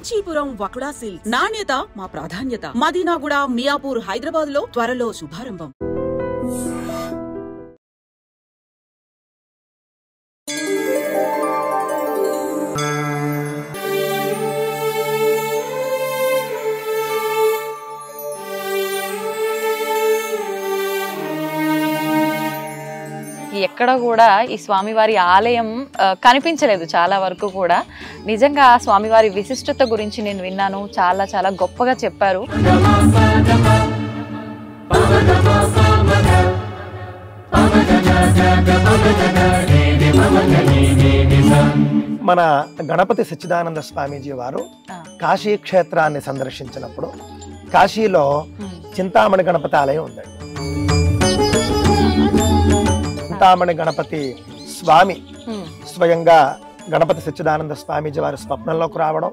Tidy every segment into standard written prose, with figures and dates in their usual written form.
Kanchipuram వకుడా silks నాణ్యత మా ప్రాధాన్యత. మదీనాగూడ, మియాపూర్, హైదరాబాద్ లో త్వరలో శుభారంభం. ఎక్కడ కూడా ఈ స్వామివారి ఆలయం కనిపించలేదు చాలా వరకు కూడా. నిజంగా స్వామివారి విశిష్టత గురించి నేను విన్నాను, చాలా చాలా గొప్పగా చెప్పారు. మన గణపతి సచ్చిదానంద స్వామీజీ వారు కాశీ క్షేత్రాన్ని సందర్శించినప్పుడు కాశీలో చింతామణి గణపతి ఆలయం ఉందండి. చింతామణి గణపతి స్వామి స్వయంగా గణపతి సచ్చిదానంద స్వామీజీ వారి స్వప్నంలోకి రావడం,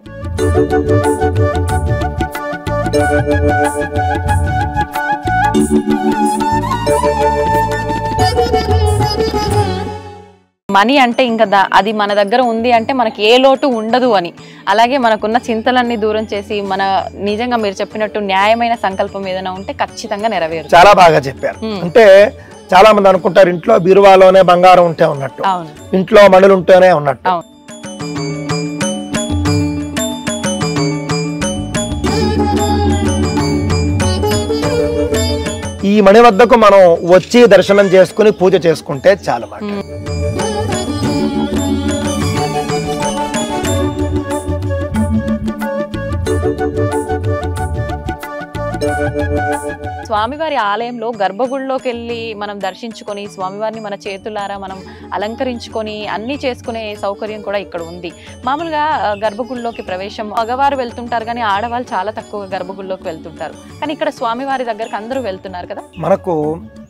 మనీ అంటే ఇంకా అది మన దగ్గర ఉంది అంటే మనకి ఏ లోటు ఉండదు అని, అలాగే మనకున్న చింతలన్నీ దూరం చేసి మన నిజంగా మీరు చెప్పినట్టు న్యాయమైన సంకల్పం ఏదైనా ఉంటే ఖచ్చితంగా నెరవేరు. చాలా బాగా చెప్పారు. అంటే చాలా మంది అనుకుంటారు ఇంట్లో బీరువాలోనే బంగారం ఉంటే ఉన్నట్టు, ఇంట్లో మణులు ఉంటేనే ఉన్నట్టు. ఈ మణి వద్దకు మనం వచ్చి దర్శనం చేసుకుని పూజ చేసుకుంటే చాలు మాట. స్వామివారి ఆలయంలో గర్భగుడిలోకి వెళ్ళి మనం దర్శించుకొని స్వామివారిని మన చేతులారా మనం అలంకరించుకొని అన్ని చేసుకునే సౌకర్యం కూడా ఇక్కడ ఉంది. మామూలుగా గర్భగుడిలోకి ప్రవేశం మగవారు వెళ్తుంటారు కానీ ఆడవాళ్ళు చాలా తక్కువ గర్భగుడిలోకి వెళ్తుంటారు, కానీ ఇక్కడ స్వామివారి దగ్గరకు అందరూ వెళ్తున్నారు కదా. మనకు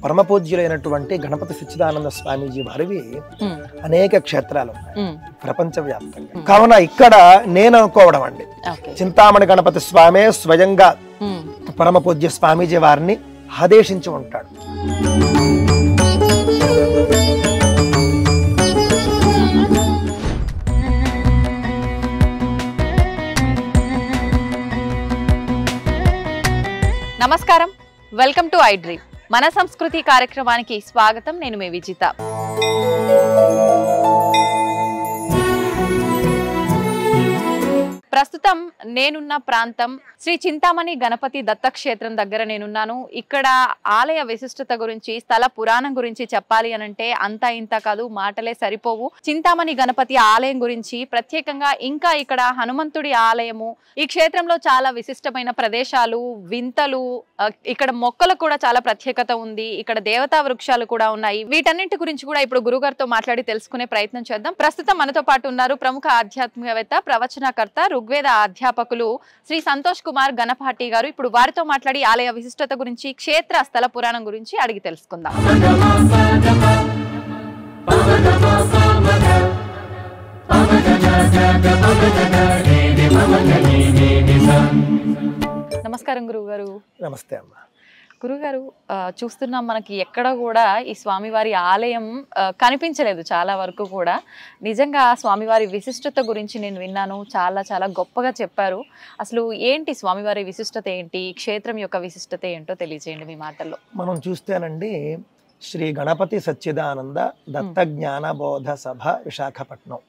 పరమ పూజ్యులైనటువంటి గణపతి సచ్చిదానంద స్వామీజీ వారివి అనేక క్షేత్రాలు ప్రపంచ వ్యాప్తంగా. కావున ఇక్కడ నేను అనుకోవడం అండి, చింతామణి గణపతి స్వామి స్వయంగా పరమ పూజ్య స్వామీజీ వారిని ఆదేశించి ఉంటాడు. నమస్కారం, వెల్కమ్ టు ఐ డ్రీమ్. మన సంస్కృతి కార్యక్రమానికి స్వాగతం. నేను మీ విజిత. ప్రస్తుతం నేనున్న ప్రాంతం శ్రీ చింతామణి గణపతి దత్తక్షేత్రం దగ్గర నేనున్నాను. ఇక్కడ ఆలయ విశిష్టత గురించి, స్థల పురాణం గురించి చెప్పాలి అనంటే అంతా ఇంత కాదు, మాటలే సరిపోవు. చింతామణి గణపతి ఆలయం గురించి ప్రత్యేకంగా, ఇంకా ఇక్కడ హనుమంతుడి ఆలయము, ఈ క్షేత్రంలో చాలా విశిష్టమైన ప్రదేశాలు, వింతలు, ఇక్కడ మొక్కలు కూడా చాలా ప్రత్యేకత ఉంది, ఇక్కడ దేవతా వృక్షాలు కూడా ఉన్నాయి. వీటన్నింటి గురించి కూడా ఇప్పుడు గురుగారితో మాట్లాడి తెలుసుకునే ప్రయత్నం చేద్దాం. ప్రస్తుతం మనతో పాటు ఉన్నారు ప్రముఖ ఆధ్యాత్మికవేత్త, ప్రవచనకర్త, ఋగ్వేద అధ్యాపకులు శ్రీ సంతోష్ కుమార్ గణపాటి గారు. ఇప్పుడు వారితో మాట్లాడి ఆలయ విశిష్టత గురించి, క్షేత్ర స్థల పురాణం గురించి అడిగి తెలుసుకుందాం. నమస్కారం గురువు గారు. నమస్తే అమ్మా. గురుగారు, చూస్తున్నాం మనకి ఎక్కడ కూడా ఈ స్వామివారి ఆలయం కనిపించలేదు చాలా వరకు కూడా. నిజంగా స్వామివారి విశిష్టత గురించి నేను విన్నాను, చాలా చాలా గొప్పగా చెప్పారు. అసలు ఏంటి స్వామివారి విశిష్టత ఏంటి, క్షేత్రం యొక్క విశిష్టత ఏంటో తెలియజేయండి మీ మాటల్లో. మనం చూస్తేనండి, శ్రీ గణపతి సచ్చిదానంద దత్త జ్ఞాన బోధ సభ విశాఖపట్నం,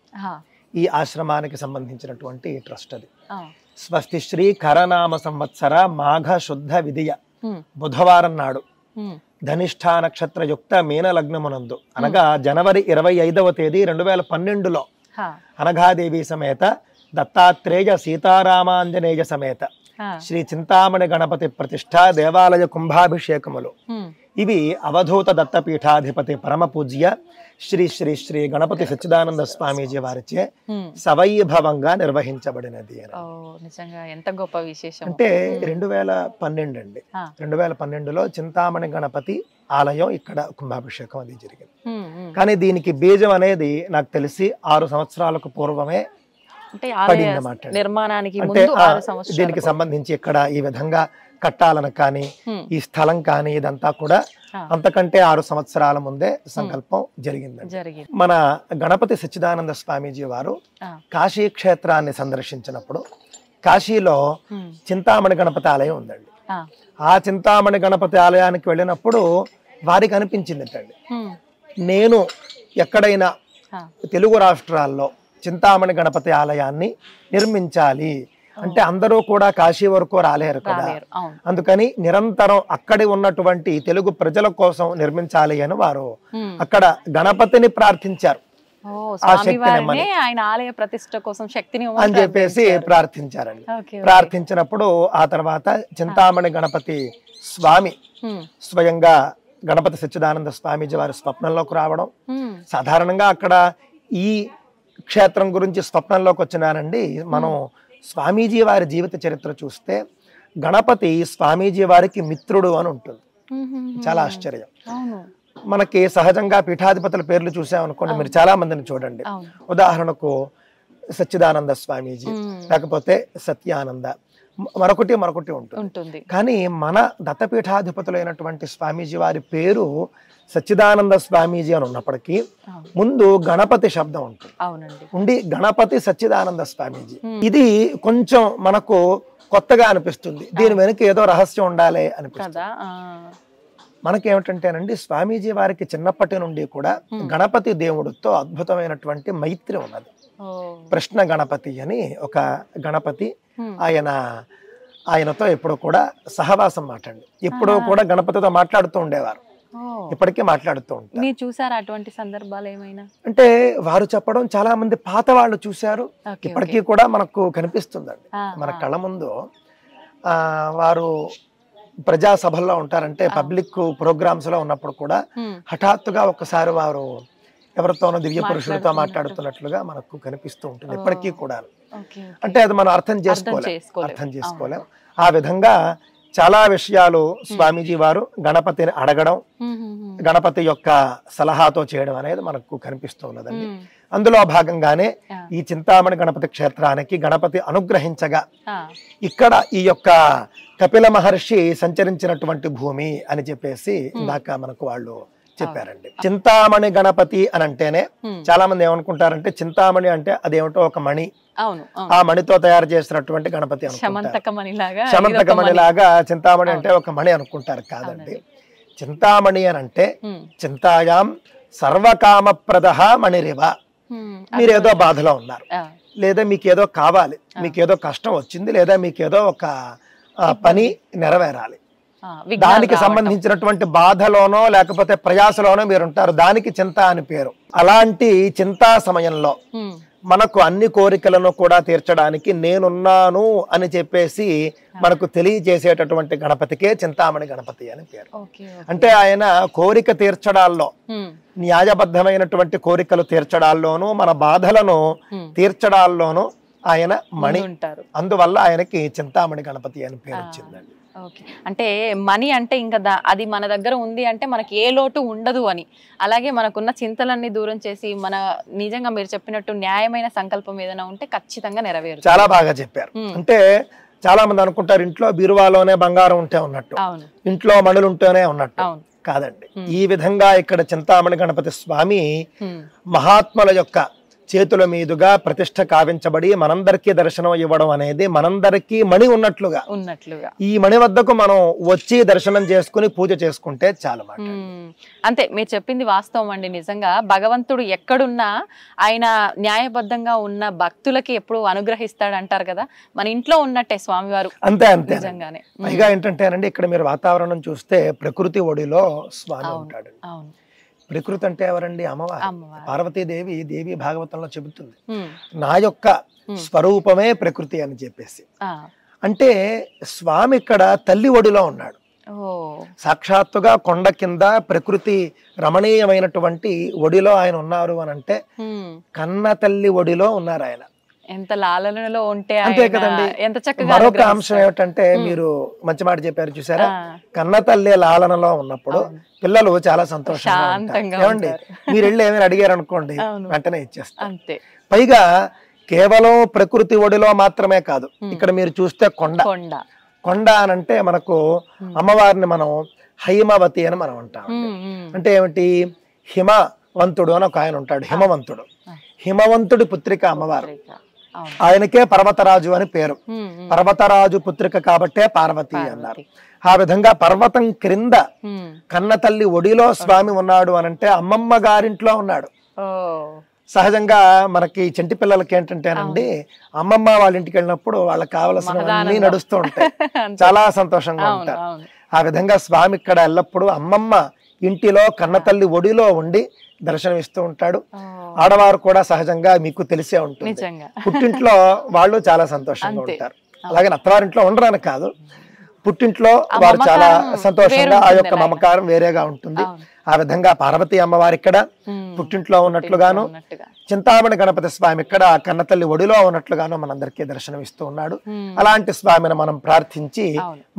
ఈ ఆశ్రమానికి సంబంధించినటువంటి ట్రస్ట్ అది. స్వస్తి శ్రీ కరనామ సంవత్సర మాఘ శుద్ధ విధియ బుధవారం నాడు ధనిష్ఠా నక్షత్ర యుక్త మీన లగ్నమునందు, అనగా జనవరి 25వ తేదీ 2012లో అనఘాదేవి సమేత దత్తాత్రేయ సీతారామాంజనేయ సమేత శ్రీ చింతామణి గణపతి ప్రతిష్ఠ దేవాలయ కుంభాభిషేకములు ఇవి అవధూత దత్తపీఠాధిపతి పరమ పూజ్య శ్రీ శ్రీ శ్రీ గణపతి సచ్చిదానంద స్వామీజీ వారిచే సవైభవంగా నిర్వహించబడినది. నిజంగా ఎంత గొప్ప విశేషం అంటే 2012 అండి. 2012లో చింతామణి గణపతి ఆలయం ఇక్కడ కుంభాభిషేకం అది జరిగింది. కానీ దీనికి బీజం అనేది నాకు తెలిసి 6 సంవత్సరాలకు పూర్వమే పడిందన్నమాట. నిర్మాణానికి అంటే దీనికి సంబంధించి ఇక్కడ ఈ విధంగా కట్టాలని కానీ ఈ స్థలం కానీ ఇదంతా కూడా అంతకంటే 6 సంవత్సరాల ముందే సంకల్పం జరిగింది. మన గణపతి సచ్చిదానంద స్వామీజీ వారు కాశీ క్షేత్రాన్ని సందర్శించినప్పుడు కాశీలో చింతామణి గణపతి ఆలయం ఉందండి. ఆ చింతామణి గణపతి ఆలయానికి వెళ్ళినప్పుడు వారికి అనిపించిందిటండి, నేను ఎక్కడైనా తెలుగు రాష్ట్రాల్లో చింతామణి గణపతి ఆలయాన్ని నిర్మించాలి అంటే అందరూ కూడా కాశీ వరకు రాలేరు కదా, అందుకని నిరంతరం అక్కడి ఉన్నటువంటి తెలుగు ప్రజల కోసం నిర్మించాలి అని వారు అక్కడ గణపతిని ప్రార్థించారు. ఆ శక్తిని ఆయన ఆలయ ప్రతిష్ఠ కోసం శక్తిని అని చెప్పేసి ప్రార్థించారండి. ప్రార్థించినప్పుడు ఆ తర్వాత చింతామణి గణపతి స్వామి స్వయంగా గణపతి సచ్చిదానంద స్వామీజీ వారి స్వప్నంలోకి రావడం. సాధారణంగా అక్కడ ఈ క్షేత్రం గురించి స్వప్నంలోకి వచ్చినారండి. మనం స్వామీజీ వారి జీవిత చరిత్ర చూస్తే గణపతి స్వామీజీ వారికి మిత్రుడు అని ఉంటుంది. చాలా ఆశ్చర్యం. మనకి సహజంగా పీఠాధిపతుల పేర్లు చూసామనుకోండి, మీరు చాలా మందిని చూడండి. ఉదాహరణకు సచ్చిదానంద స్వామీజీ, లేకపోతే సత్యానంద, మరొకటి ఉంటుంది. కానీ మన దత్తపీఠాధిపతులైనటువంటి స్వామీజీ వారి పేరు సచ్చిదానంద స్వామీజీ అని ఉన్నప్పటికీ ముందు గణపతి శబ్దం ఉంటుంది ఉండి గణపతి సచ్చిదానంద స్వామీజీ. ఇది కొంచెం మనకు కొత్తగా అనిపిస్తుంది. దీని వెనుక ఏదో రహస్యం ఉండాలి అనిపిస్తుంది. మనకేమిటంటేనండి, స్వామీజీ వారికి చిన్నప్పటి నుండి కూడా గణపతి దేవుడితో అద్భుతమైనటువంటి మైత్రి ఉన్నది. ప్రశ్న గణపతి అని ఒక గణపతి, ఆయనతో ఎప్పుడు కూడా సహవాసం మాట్లాడి ఎప్పుడూ కూడా గణపతితో మాట్లాడుతూ ఉండేవారు. ఇప్పటికీ మాట్లాడుతూ ఉంటారు. మీరు చూసారా అటువంటి సందర్భాలు ఏమైనా? అంటే వారు చెప్పడం చాలా మంది పాత వాళ్ళు చూశారు, ఇప్పటికీ కూడా మనకు కనిపిస్తుందండి మన కళ్ళ ముందు. వారు ప్రజా సభల్లో ఉంటారంటే, పబ్లిక్ ప్రోగ్రామ్స్ లో ఉన్నప్పుడు కూడా హఠాత్తుగా ఒక్కసారి వారు ఎవరితోనో దివ్య పురుషులతో మాట్లాడుతున్నట్లుగా మనకు కనిపిస్తూ ఉంటుంది ఇప్పటికీ కూడా. అంటే అది మనం అర్థం చేసుకోలేం. ఆ విధంగా చాలా విషయాలు స్వామీజీ వారు గణపతిని అడగడం, గణపతి యొక్క సలహాతో చేయడం అనేది మనకు కనిపిస్తూ ఉన్నదండి. అందులో భాగంగానే ఈ చింతామణి గణపతి క్షేత్రానికి గణపతి అనుగ్రహించగా ఇక్కడ ఈ యొక్క కపిల మహర్షి సంచరించినటువంటి భూమి అని చెప్పేసి ఇందాక మనకు వాళ్ళు చెప్పారండి. చింతామణి గణపతి అని అంటేనే చాలా మంది ఏమనుకుంటారంటే, చింతామణి అంటే అదేమిటో ఒక మణి, ఆ మణితో తయారు చేసినటువంటి గణపతి శమంతకమణిలాగా చింతామణి అంటే ఒక మణి అనుకుంటారు. కాదండి, చింతామణి అని అంటే చింతాయాం సర్వకామప్రద మణిరివ. మీరేదో బాధలో ఉన్నారు, లేదా మీకేదో కావాలి, మీకేదో కష్టం వచ్చింది, లేదా మీకేదో ఒక పని నెరవేరాలి, దానికి సంబంధించినటువంటి బాధలోనో లేకపోతే ప్రయాసలోనో మీరు ఉంటారు, దానికి చింత అని పేరు. అలాంటి చింతా సమయంలో మనకు అన్ని కోరికలను కూడా తీర్చడానికి నేనున్నాను అని చెప్పేసి మనకు తెలియజేసేటటువంటి గణపతికే చింతామణి గణపతి అని పేరు. అంటే ఆయన కోరిక తీర్చడాల్లో, న్యాయబద్ధమైనటువంటి కోరికలు తీర్చడాల్లోనూ మన బాధలను తీర్చడాల్లోనూ ఆయన మణి ఉంటారు. అందువల్ల ఆయనకి చింతామణి గణపతి అని పేరు వచ్చిందండి. అంటే మనీ అంటే ఇంకా అది మన దగ్గర ఉంది అంటే మనకి ఏ లోటు ఉండదు అని. అలాగే మనకున్న చింతలన్నీ దూరం చేసి మన నిజంగా మీరు చెప్పినట్టు న్యాయమైన సంకల్పం ఏదైనా ఉంటే ఖచ్చితంగా నెరవేరు. చాలా బాగా చెప్పారు. అంటే చాలా మంది అనుకుంటారు ఇంట్లో బీరువాలోనే బంగారం ఉంటే ఉన్నట్టు, ఇంట్లో మణులు ఉంటేనే ఉన్నట్టు. కాదండి, ఈ విధంగా ఇక్కడ చింతామణి గణపతి స్వామి మహాత్ముల యొక్క చేతుల మీదుగా ప్రతిష్ఠ కావించబడి మనందరికీ దర్శనం ఇవ్వడం అనేది మనందరికీ మణి ఉన్నట్లుగా ఈ మణి వద్దకు మనం వచ్చి దర్శనం చేసుకుని పూజ చేసుకుంటే చాలా మాట. అంతే, మీరు చెప్పింది వాస్తవం అండి. నిజంగా భగవంతుడు ఎక్కడున్నా ఆయన న్యాయబద్ధంగా ఉన్న భక్తులకి ఎప్పుడు అనుగ్రహిస్తాడు అంటారు కదా, మన ఇంట్లో ఉన్నట్టే స్వామివారు. అంతే అంతే నిజంగానే. పైగా ఏంటంటేనండి, ఇక్కడ మీరు వాతావరణం చూస్తే ప్రకృతి ఒడిలో స్వామి ఉంటాడు. ప్రకృతి అంటే ఎవరండి? అమ్మవారు, పార్వతీదేవి. దేవి భాగవతంలో చెబుతుంది, నా యొక్క స్వరూపమే ప్రకృతి అని చెప్పేసి. అంటే స్వామి ఇక్కడ తల్లి ఒడిలో ఉన్నాడు. సాక్షాత్తుగా కొండ కింద ప్రకృతి రమణీయమైనటువంటి ఒడిలో ఆయన ఉన్నారు అని అంటే కన్న తల్లి ఒడిలో ఉన్నారు ఆయన. ఎంత లాలనలో ఉంటే అంతే కదండి. ఎంత చక్కగా. మరొక అంశం ఏమిటంటే, మీరు మంచి మాట చెప్పారు చూసారా, కన్న తల్లి లాలనలో ఉన్నప్పుడు పిల్లలు చాలా సంతోషంగా ఏమండి. మీరు వెళ్ళి ఏమైనా అడిగారు అనుకోండి, వెంటనే ఇచ్చేస్తారు. అంతే. పైగా కేవలం ప్రకృతి ఒడిలో మాత్రమే కాదు, ఇక్కడ మీరు చూస్తే కొండ. కొండ అని అంటే మనకు అమ్మవారిని మనం హైమవతి అని మనం అంటాం. అంటే ఏమిటి? హిమవంతుడు అని ఒక ఆయన ఉంటాడు, హిమవంతుడు. హిమవంతుడి పుత్రిక అమ్మవారు. ఆయనకే పర్వతరాజు అని పేరు. పర్వతరాజు పుత్రిక కాబట్టే పార్వతి అన్నారు. ఆ విధంగా పర్వతం క్రింద కన్న తల్లి ఒడిలో స్వామి ఉన్నాడు అనంటే అమ్మమ్మ గారింట్లో ఉన్నాడు. సహజంగా మనకి చంటి పిల్లలకి ఏంటంటేనండి, అమ్మమ్మ వాళ్ళ ఇంటికి వెళ్ళినప్పుడు వాళ్ళకి కావలసినవన్నీ నడుస్తూ ఉంటాయి, చాలా సంతోషంగా ఉంటారు. ఆ విధంగా స్వామి ఇక్కడ ఎల్లప్పుడూ అమ్మమ్మ ఇంటిలో కన్న తల్లి ఒడిలో ఉండి దర్శనమిస్తూ ఉంటాడు. ఆడవారు కూడా సహజంగా మీకు తెలిసే ఉంటుంది, పుట్టింట్లో వాళ్ళు చాలా సంతోషంగా ఉంటారు. అలాగే అత్తవారింట్లో ఉండడానికి కాదు, పుట్టింట్లో వారు చాలా సంతోషంగా, ఆ యొక్క మమకారం వేరేగా ఉంటుంది. ఆ విధంగా పార్వతీ అమ్మవారి ఇక్కడ పుట్టింట్లో ఉన్నట్లుగాను, చింతామణి గణపతి స్వామి ఇక్కడ కన్నతల్లి ఒడిలో ఉన్నట్లుగాను మనందరికీ దర్శనం ఇస్తూ ఉన్నాడు. అలాంటి స్వామిని మనం ప్రార్థించి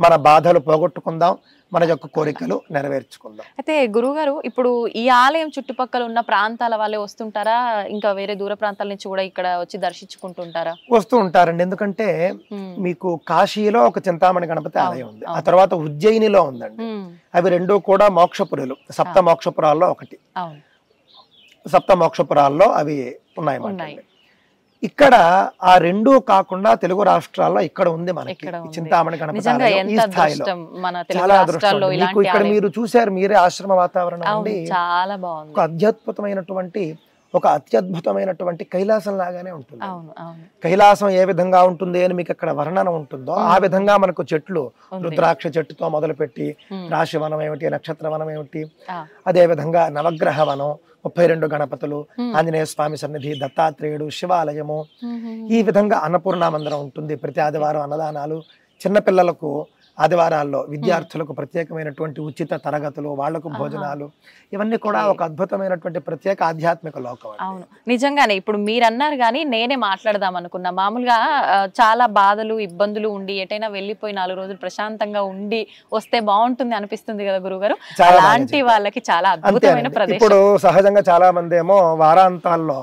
మన బాధలు పోగొట్టుకుందాం, మన యొక్క కోరికలు నెరవేర్చుకుందాం. అయితే గురుగారు, ఇప్పుడు ఈ ఆలయం చుట్టుపక్కల ఉన్న ప్రాంతాల వాళ్ళే వస్తుంటారా, ఇంకా వేరే దూర ప్రాంతాల నుంచి కూడా ఇక్కడ వచ్చి దర్శించుకుంటుంటారా? వస్తూ ఉంటారండి, ఎందుకంటే మీకు కాశీలో ఒక చింతామణి గణపతి ఆలయం ఉంది, ఆ తర్వాత ఉజ్జయినిలో ఉందండి. అవి రెండూ కూడా మోక్షపురులు, సప్త మోక్షపురాల్లో ఒకటి. సప్త మోక్షపురాల్లో అవి ఉన్నాయి. ఇక్కడ ఆ రెండూ కాకుండా తెలుగు రాష్ట్రాల్లో ఇక్కడ ఉంది మనకి చింతామణి గణపతి ఆలయం. ఈ స్థాయిలో చాలా అదృష్టం. మీకు ఇక్కడ మీరు చూశారు, మీరే ఆశ్రమ వాతావరణం అండి, చాలా బాగుంది. ఒక అత్యద్భుతమైనటువంటి కైలాసం లాగానే ఉంటుంది. కైలాసం ఏ విధంగా ఉంటుంది అని మీకు అక్కడ వర్ణన ఉంటుందో ఆ విధంగా మనకు చెట్లు, రుద్రాక్ష చెట్టుతో మొదలుపెట్టి రాశి వనం ఏమిటి, నక్షత్ర వనం ఏమిటి, అదే విధంగా నవగ్రహ వనం, 32 గణపతులు, ఆంజనేయ స్వామి సన్నిధి, దత్తాత్రేయుడు, శివాలయము, ఈ విధంగా అన్నపూర్ణ మందిరం ఉంటుంది. ప్రతి ఆదివారం అన్నదానాలు, చిన్నపిల్లలకు ఆదివారాల్లో విద్యార్థులకు ప్రత్యేకమైనటువంటి ఉచిత తరగతులు, వాళ్లకు భోజనాలు, ఇవన్నీ కూడా ఒక అద్భుతమైనటువంటి ప్రత్యేక ఆధ్యాత్మిక లోకం. అవును, నిజంగానే. ఇప్పుడు మీరు అన్నారు కానీ నేనే మాట్లాడదాం అనుకున్నా. మామూలుగా చాలా బాధలు, ఇబ్బందులు ఉండి ఎటైనా వెళ్ళిపోయి 4 రోజులు ప్రశాంతంగా ఉండి వస్తే బాగుంటుంది అనిపిస్తుంది కదా గురుగారు, అలాంటి వాళ్ళకి చాలా అద్భుతమైన ప్రదేశం. ఇప్పుడు సహజంగా చాలా మంది ఏమో వారాంతాల్లో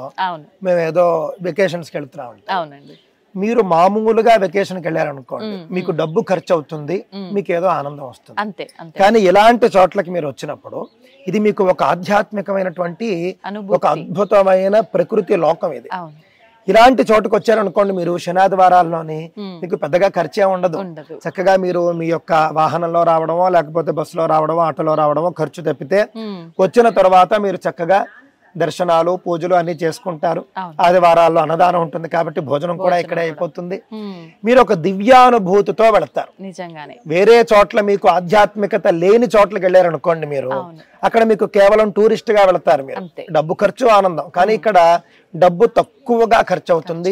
మేము ఏదో వెకేషన్స్ కి వెళ్తున్నా ఉంటాం. అవునండి. మీరు మామూలుగా వెకేషన్కి వెళ్ళారనుకోండి, మీకు డబ్బు ఖర్చు అవుతుంది, మీకు ఏదో ఆనందం వస్తుంది అంతే. కానీ ఇలాంటి చోట్లకి మీరు వచ్చినప్పుడు ఇది మీకు ఒక ఆధ్యాత్మికమైనటువంటి ఒక అద్భుతమైన ప్రకృతి లోకం ఇది. ఇలాంటి చోటుకు వచ్చారనుకోండి, మీరు శనాదివారాల్లోని మీకు పెద్దగా ఖర్చే ఉండదు. చక్కగా మీరు మీ యొక్క వాహనంలో రావడమో లేకపోతే బస్సులో రావడమో ఆటోలో రావడమో ఖర్చు తప్పితే, వచ్చిన తర్వాత మీరు చక్కగా దర్శనాలు, పూజలు అన్ని చేసుకుంటారు. ఆదివారాల్లో అన్నదానం ఉంటుంది కాబట్టి భోజనం కూడా ఇక్కడే అయిపోతుంది. మీరు ఒక దివ్యానుభూతితో వెళతారు. నిజంగానే వేరే చోట్ల మీకు ఆధ్యాత్మికత లేని చోట్లకి వెళ్ళారనుకోండి, మీరు అక్కడ మీకు కేవలం టూరిస్ట్ గా వెళతారు. మీరు డబ్బు ఖర్చు, ఆనందం. కానీ ఇక్కడ డబ్బు తక్కువగా ఖర్చు అవుతుంది,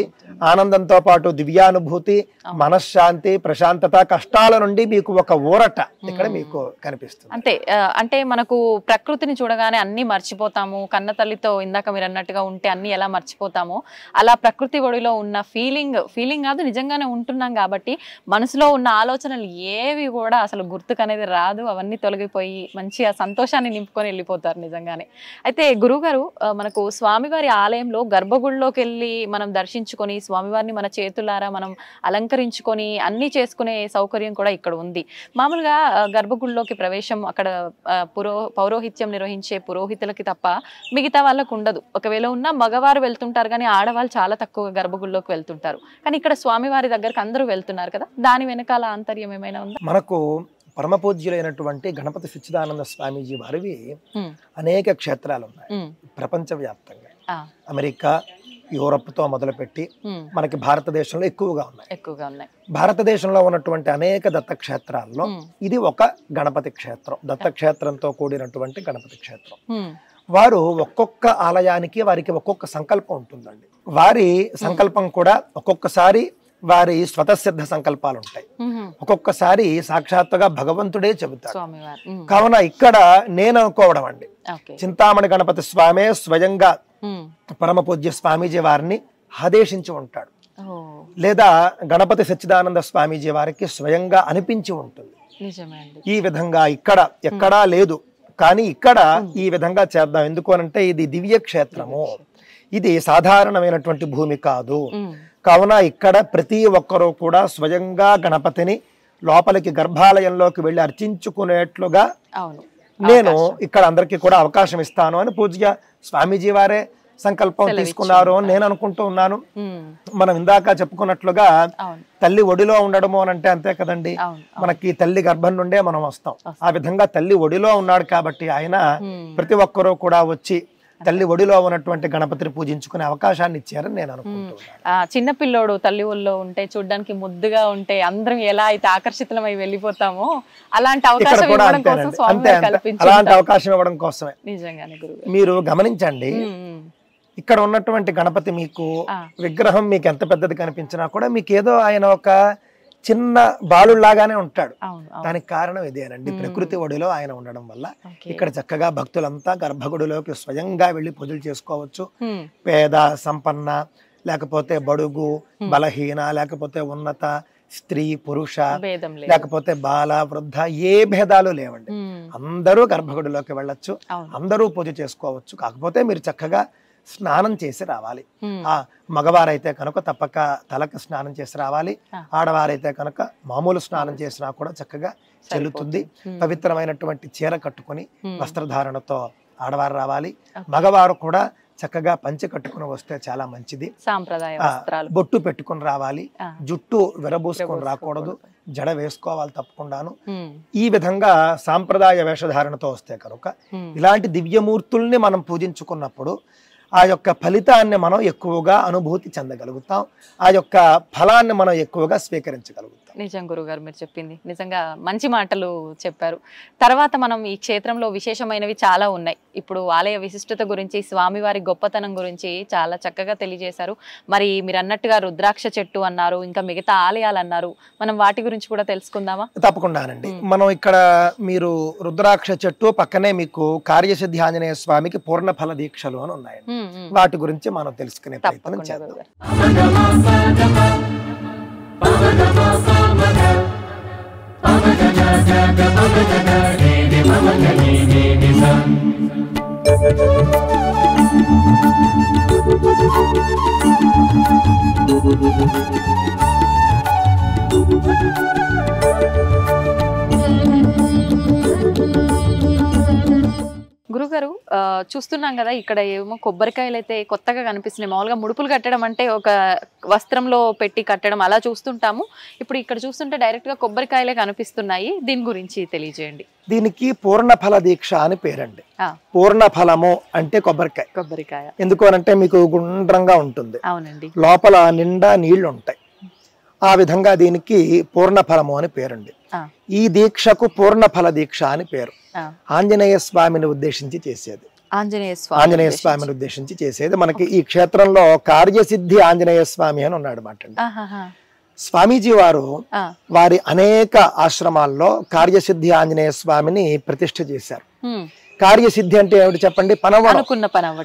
ఆనందంతో పాటు దివ్యానుభూతి, మనశ్శాంతి, ప్రశాంతత, కష్టాల నుండి మీకు ఒక ఊరట ఇక్కడ మీకు కనిపిస్తుంది. అంతే. అంటే మనకు ప్రకృతిని చూడగానే అన్ని మర్చిపోతాము. కన్న తల్లితో ఇందాక మీరు అన్నట్టుగా ఉంటే అన్ని ఎలా మర్చిపోతామో అలా ప్రకృతి ఒడిలో ఉన్న ఫీలింగ్ కాదు, నిజంగానే ఉంటున్నాం కాబట్టి మనసులో ఉన్న ఆలోచనలు ఏవి కూడా అసలు గుర్తుకనేది రాదు. అవన్నీ తొలగిపోయి మంచిగా సంతోషాన్ని నింపుకొని వెళ్ళిపోతారు నిజంగానే. అయితే గురువుగారు, మనకు స్వామివారి ఆలయంలో గర్భగుడిలోకి వెళ్ళి మనం దర్శించుకొని స్వామివారిని మన చేతులారా మనం అలంకరించుకొని అన్ని చేసుకునే సౌకర్యం కూడా ఇక్కడ ఉంది. మామూలుగా గర్భగుడిలోకి ప్రవేశం అక్కడ పౌరోహిత్యం నిర్వహించే పురోహితులకి తప్ప మిగతా వాళ్ళకు ఉండదు. ఒకవేళ ఉన్నా మగవారు వెళ్తుంటారు కానీ ఆడవాళ్ళు చాలా తక్కువ గర్భగుడిలోకి వెళ్తుంటారు. కానీ ఇక్కడ స్వామివారి దగ్గరకు అందరూ వెళ్తున్నారు కదా, దాని వెనకాల ఆంతర్యం ఏమైనా ఉందా? మనకు పరమ పూజ్యులైనటువంటి గణపతి సచ్చిదానంద స్వామీజీ వారివి అనేక క్షేత్రాలు ఉన్నాయి ప్రపంచవ్యాప్తంగా. అమెరికా, యూరప్ తో మొదలుపెట్టి మనకి భారతదేశంలో ఎక్కువగా ఉన్నాయి. భారతదేశంలో ఉన్నటువంటి అనేక దత్తక్షేత్రాల్లో ఇది ఒక గణపతి క్షేత్రం, దత్తక్షేత్రంతో కూడినటువంటి గణపతి క్షేత్రం. వారు ఒక్కొక్క ఆలయానికి వారికి ఒక్కొక్క సంకల్పం ఉంటుందండి. వారి సంకల్పం కూడా ఒక్కొక్కసారి వారి స్వతసిద్ధ సంకల్పాలు ఉంటాయి, ఒక్కొక్కసారి సాక్షాత్తుగా భగవంతుడే చెబుతారు. కావున ఇక్కడ నేను అనుకోవడం అండి, చింతామణి గణపతి స్వామి స్వయంగా పరమ పూజ్య స్వామీజీ వారిని ఆదేశించి ఉంటాడు, లేదా గణపతి సచ్చిదానంద స్వామీజీ వారికి స్వయంగా అనిపించి ఉంటుంది. ఈ విధంగా ఇక్కడ ఎక్కడా లేదు, కానీ ఇక్కడ ఈ విధంగా చేద్దాం. ఎందుకు అనంటే ఇది దివ్య క్షేత్రము, ఇది సాధారణమైనటువంటి భూమి కాదు. కావున ఇక్కడ ప్రతి ఒక్కరూ కూడా స్వయంగా గణపతిని లోపలికి గర్భాలయంలోకి వెళ్ళి అర్చించుకునేట్లుగా నేను ఇక్కడ అందరికీ కూడా అవకాశం ఇస్తాను అని పూజ్య స్వామీజీ వారే సంకల్పం తీసుకున్నారు అని నేను అనుకుంటూ ఉన్నాను. మనం ఇందాక చెప్పుకున్నట్లుగా తల్లి ఒడిలో ఉండడము అని అంటే అంతే కదండి, మనకి తల్లి గర్భం నుండే మనం వస్తాం. ఆ విధంగా తల్లి ఒడిలో ఉన్నాడు కాబట్టి ఆయన ప్రతి ఒక్కరూ కూడా వచ్చి తల్లి ఒడిలో ఉన్నటువంటి గణపతిని పూజించుకునే అవకాశాన్ని ఇచ్చారని నేను అనుకుంటున్నాను. చిన్నపిల్లోడు తల్లి ఒడిలో ఉంటే చూడడానికి ముద్దుగా ఉంటే అందరం ఎలా అయితే ఆకర్షితులమై వెళ్ళిపోతామో అలాంటి అవకాశం ఇవ్వడం కోసం స్వామి కల్పించారు. అలాంటి అవకాశం ఇవ్వడం కోసమే. నిజంగానే గురుగారు మీరు గమనించండి, ఇక్కడ ఉన్నటువంటి గణపతి మీకు విగ్రహం మీకు ఎంత పెద్దది కనిపించినా కూడా మీకు ఏదో ఆయన ఒక చిన్న బాలులాగానే ఉంటాడు. దానికి కారణం ఇదేనండి, ప్రకృతి ఒడిలో ఆయన ఉండడం వల్ల ఇక్కడ చక్కగా భక్తులంతా గర్భగుడిలోకి స్వయంగా వెళ్లి పూజలు చేసుకోవచ్చు. పేద సంపన్న లేకపోతే బడుగు బలహీన లేకపోతే ఉన్నత స్త్రీ పురుష లేకపోతే బాల వృద్ధ ఏ భేదాలు లేవండి. అందరూ గర్భగుడిలోకి వెళ్ళొచ్చు, అందరూ పూజ చేసుకోవచ్చు. కాకపోతే మీరు చక్కగా స్నానం చేసి రావాలి. ఆ మగవారైతే కనుక తప్పక తలకు స్నానం చేసి రావాలి, ఆడవారైతే కనుక మామూలు స్నానం చేసినా కూడా చక్కగా చెల్లుతుంది. పవిత్రమైనటువంటి చీర కట్టుకుని వస్త్రధారణతో ఆడవారు రావాలి. మగవారు కూడా చక్కగా పంచె కట్టుకుని వస్తే చాలా మంచిది. బొట్టు పెట్టుకుని రావాలి, జుట్టు విరబూసుకొని రాకూడదు, జడ వేసుకోవాలి తప్పకుండాను. ఈ విధంగా సాంప్రదాయ వేషధారణతో వస్తే కనుక ఇలాంటి దివ్యమూర్తుల్ని మనం పూజించుకున్నప్పుడు ఆ యొక్క ఫలితాన్ని మనం ఎక్కువగా అనుభూతి చెందగలుగుతాం, ఆ యొక్క ఫలాన్ని మనం ఎక్కువగా స్వీకరించగలుగుతాం. నిజం గురుగారు, మీరు చెప్పింది నిజంగా మంచి మాటలు చెప్పారు. తర్వాత మనం ఈ క్షేత్రంలో విశేషమైనవి చాలా ఉన్నాయి. ఇప్పుడు ఆలయ విశిష్టత గురించి, స్వామివారి గొప్పతనం గురించి చాలా చక్కగా తెలియజేశారు. మరి మీరు అన్నట్టుగా రుద్రాక్ష చెట్టు అన్నారు, ఇంకా మిగతా ఆలయాలు అన్నారు, మనం వాటి గురించి కూడా తెలుసుకుందామా? తప్పకుండానండి. మనం ఇక్కడ మీరు రుద్రాక్ష చెట్టు పక్కనే మీకు కార్యసిద్ధి ఆంజనేయ స్వామికి పూర్ణ ఫల దీక్షలు అని ఉన్నాయండి. వాటి గురించి మనం తెలుసుకునే ప్రయత్నం చేద్దాం. గురుగారు, చూస్తున్నాం కదా ఇక్కడ ఏమో కొబ్బరికాయలు అయితే కొత్తగా కనిపిస్తున్నాయి. మామూలుగా ముడుపులు కట్టడం అంటే ఒక వస్త్రంలో పెట్టి కట్టడం అలా చూస్తుంటాము. ఇప్పుడు ఇక్కడ చూస్తుంటే డైరెక్ట్ గా కొబ్బరికాయలే కనిపిస్తున్నాయి. దీని గురించి తెలియజేయండి. దీనికి పూర్ణ ఫల దీక్ష అని పేరండి. పూర్ణ ఫలము అంటే కొబ్బరికాయ. ఎందుకు అంటే మీకు గుండ్రంగా ఉంటుంది, అవునండి, లోపల నిండా నీళ్లు ఉంటాయి. ఆ విధంగా దీనికి పూర్ణ ఫలము అని పేరండి. ఈ దీక్షకు పూర్ణ ఫల దీక్ష అని పేరు. ఆంజనేయ స్వామిని ఉద్దేశించి చేసేది. ఆంజనేయ స్వామిని ఉద్దేశించి చేసేది. మనకి ఈ క్షేత్రంలో కార్యసిద్ధి ఆంజనేయ స్వామి అని ఉన్నాడు అన్నమాట. స్వామీజీ వారు వారి అనేక ఆశ్రమాల్లో కార్యసిద్ధి ఆంజనేయ స్వామిని ప్రతిష్ఠ చేశారు. కార్యసిద్ధి అంటే ఏమిటి చెప్పండి? పనవడం.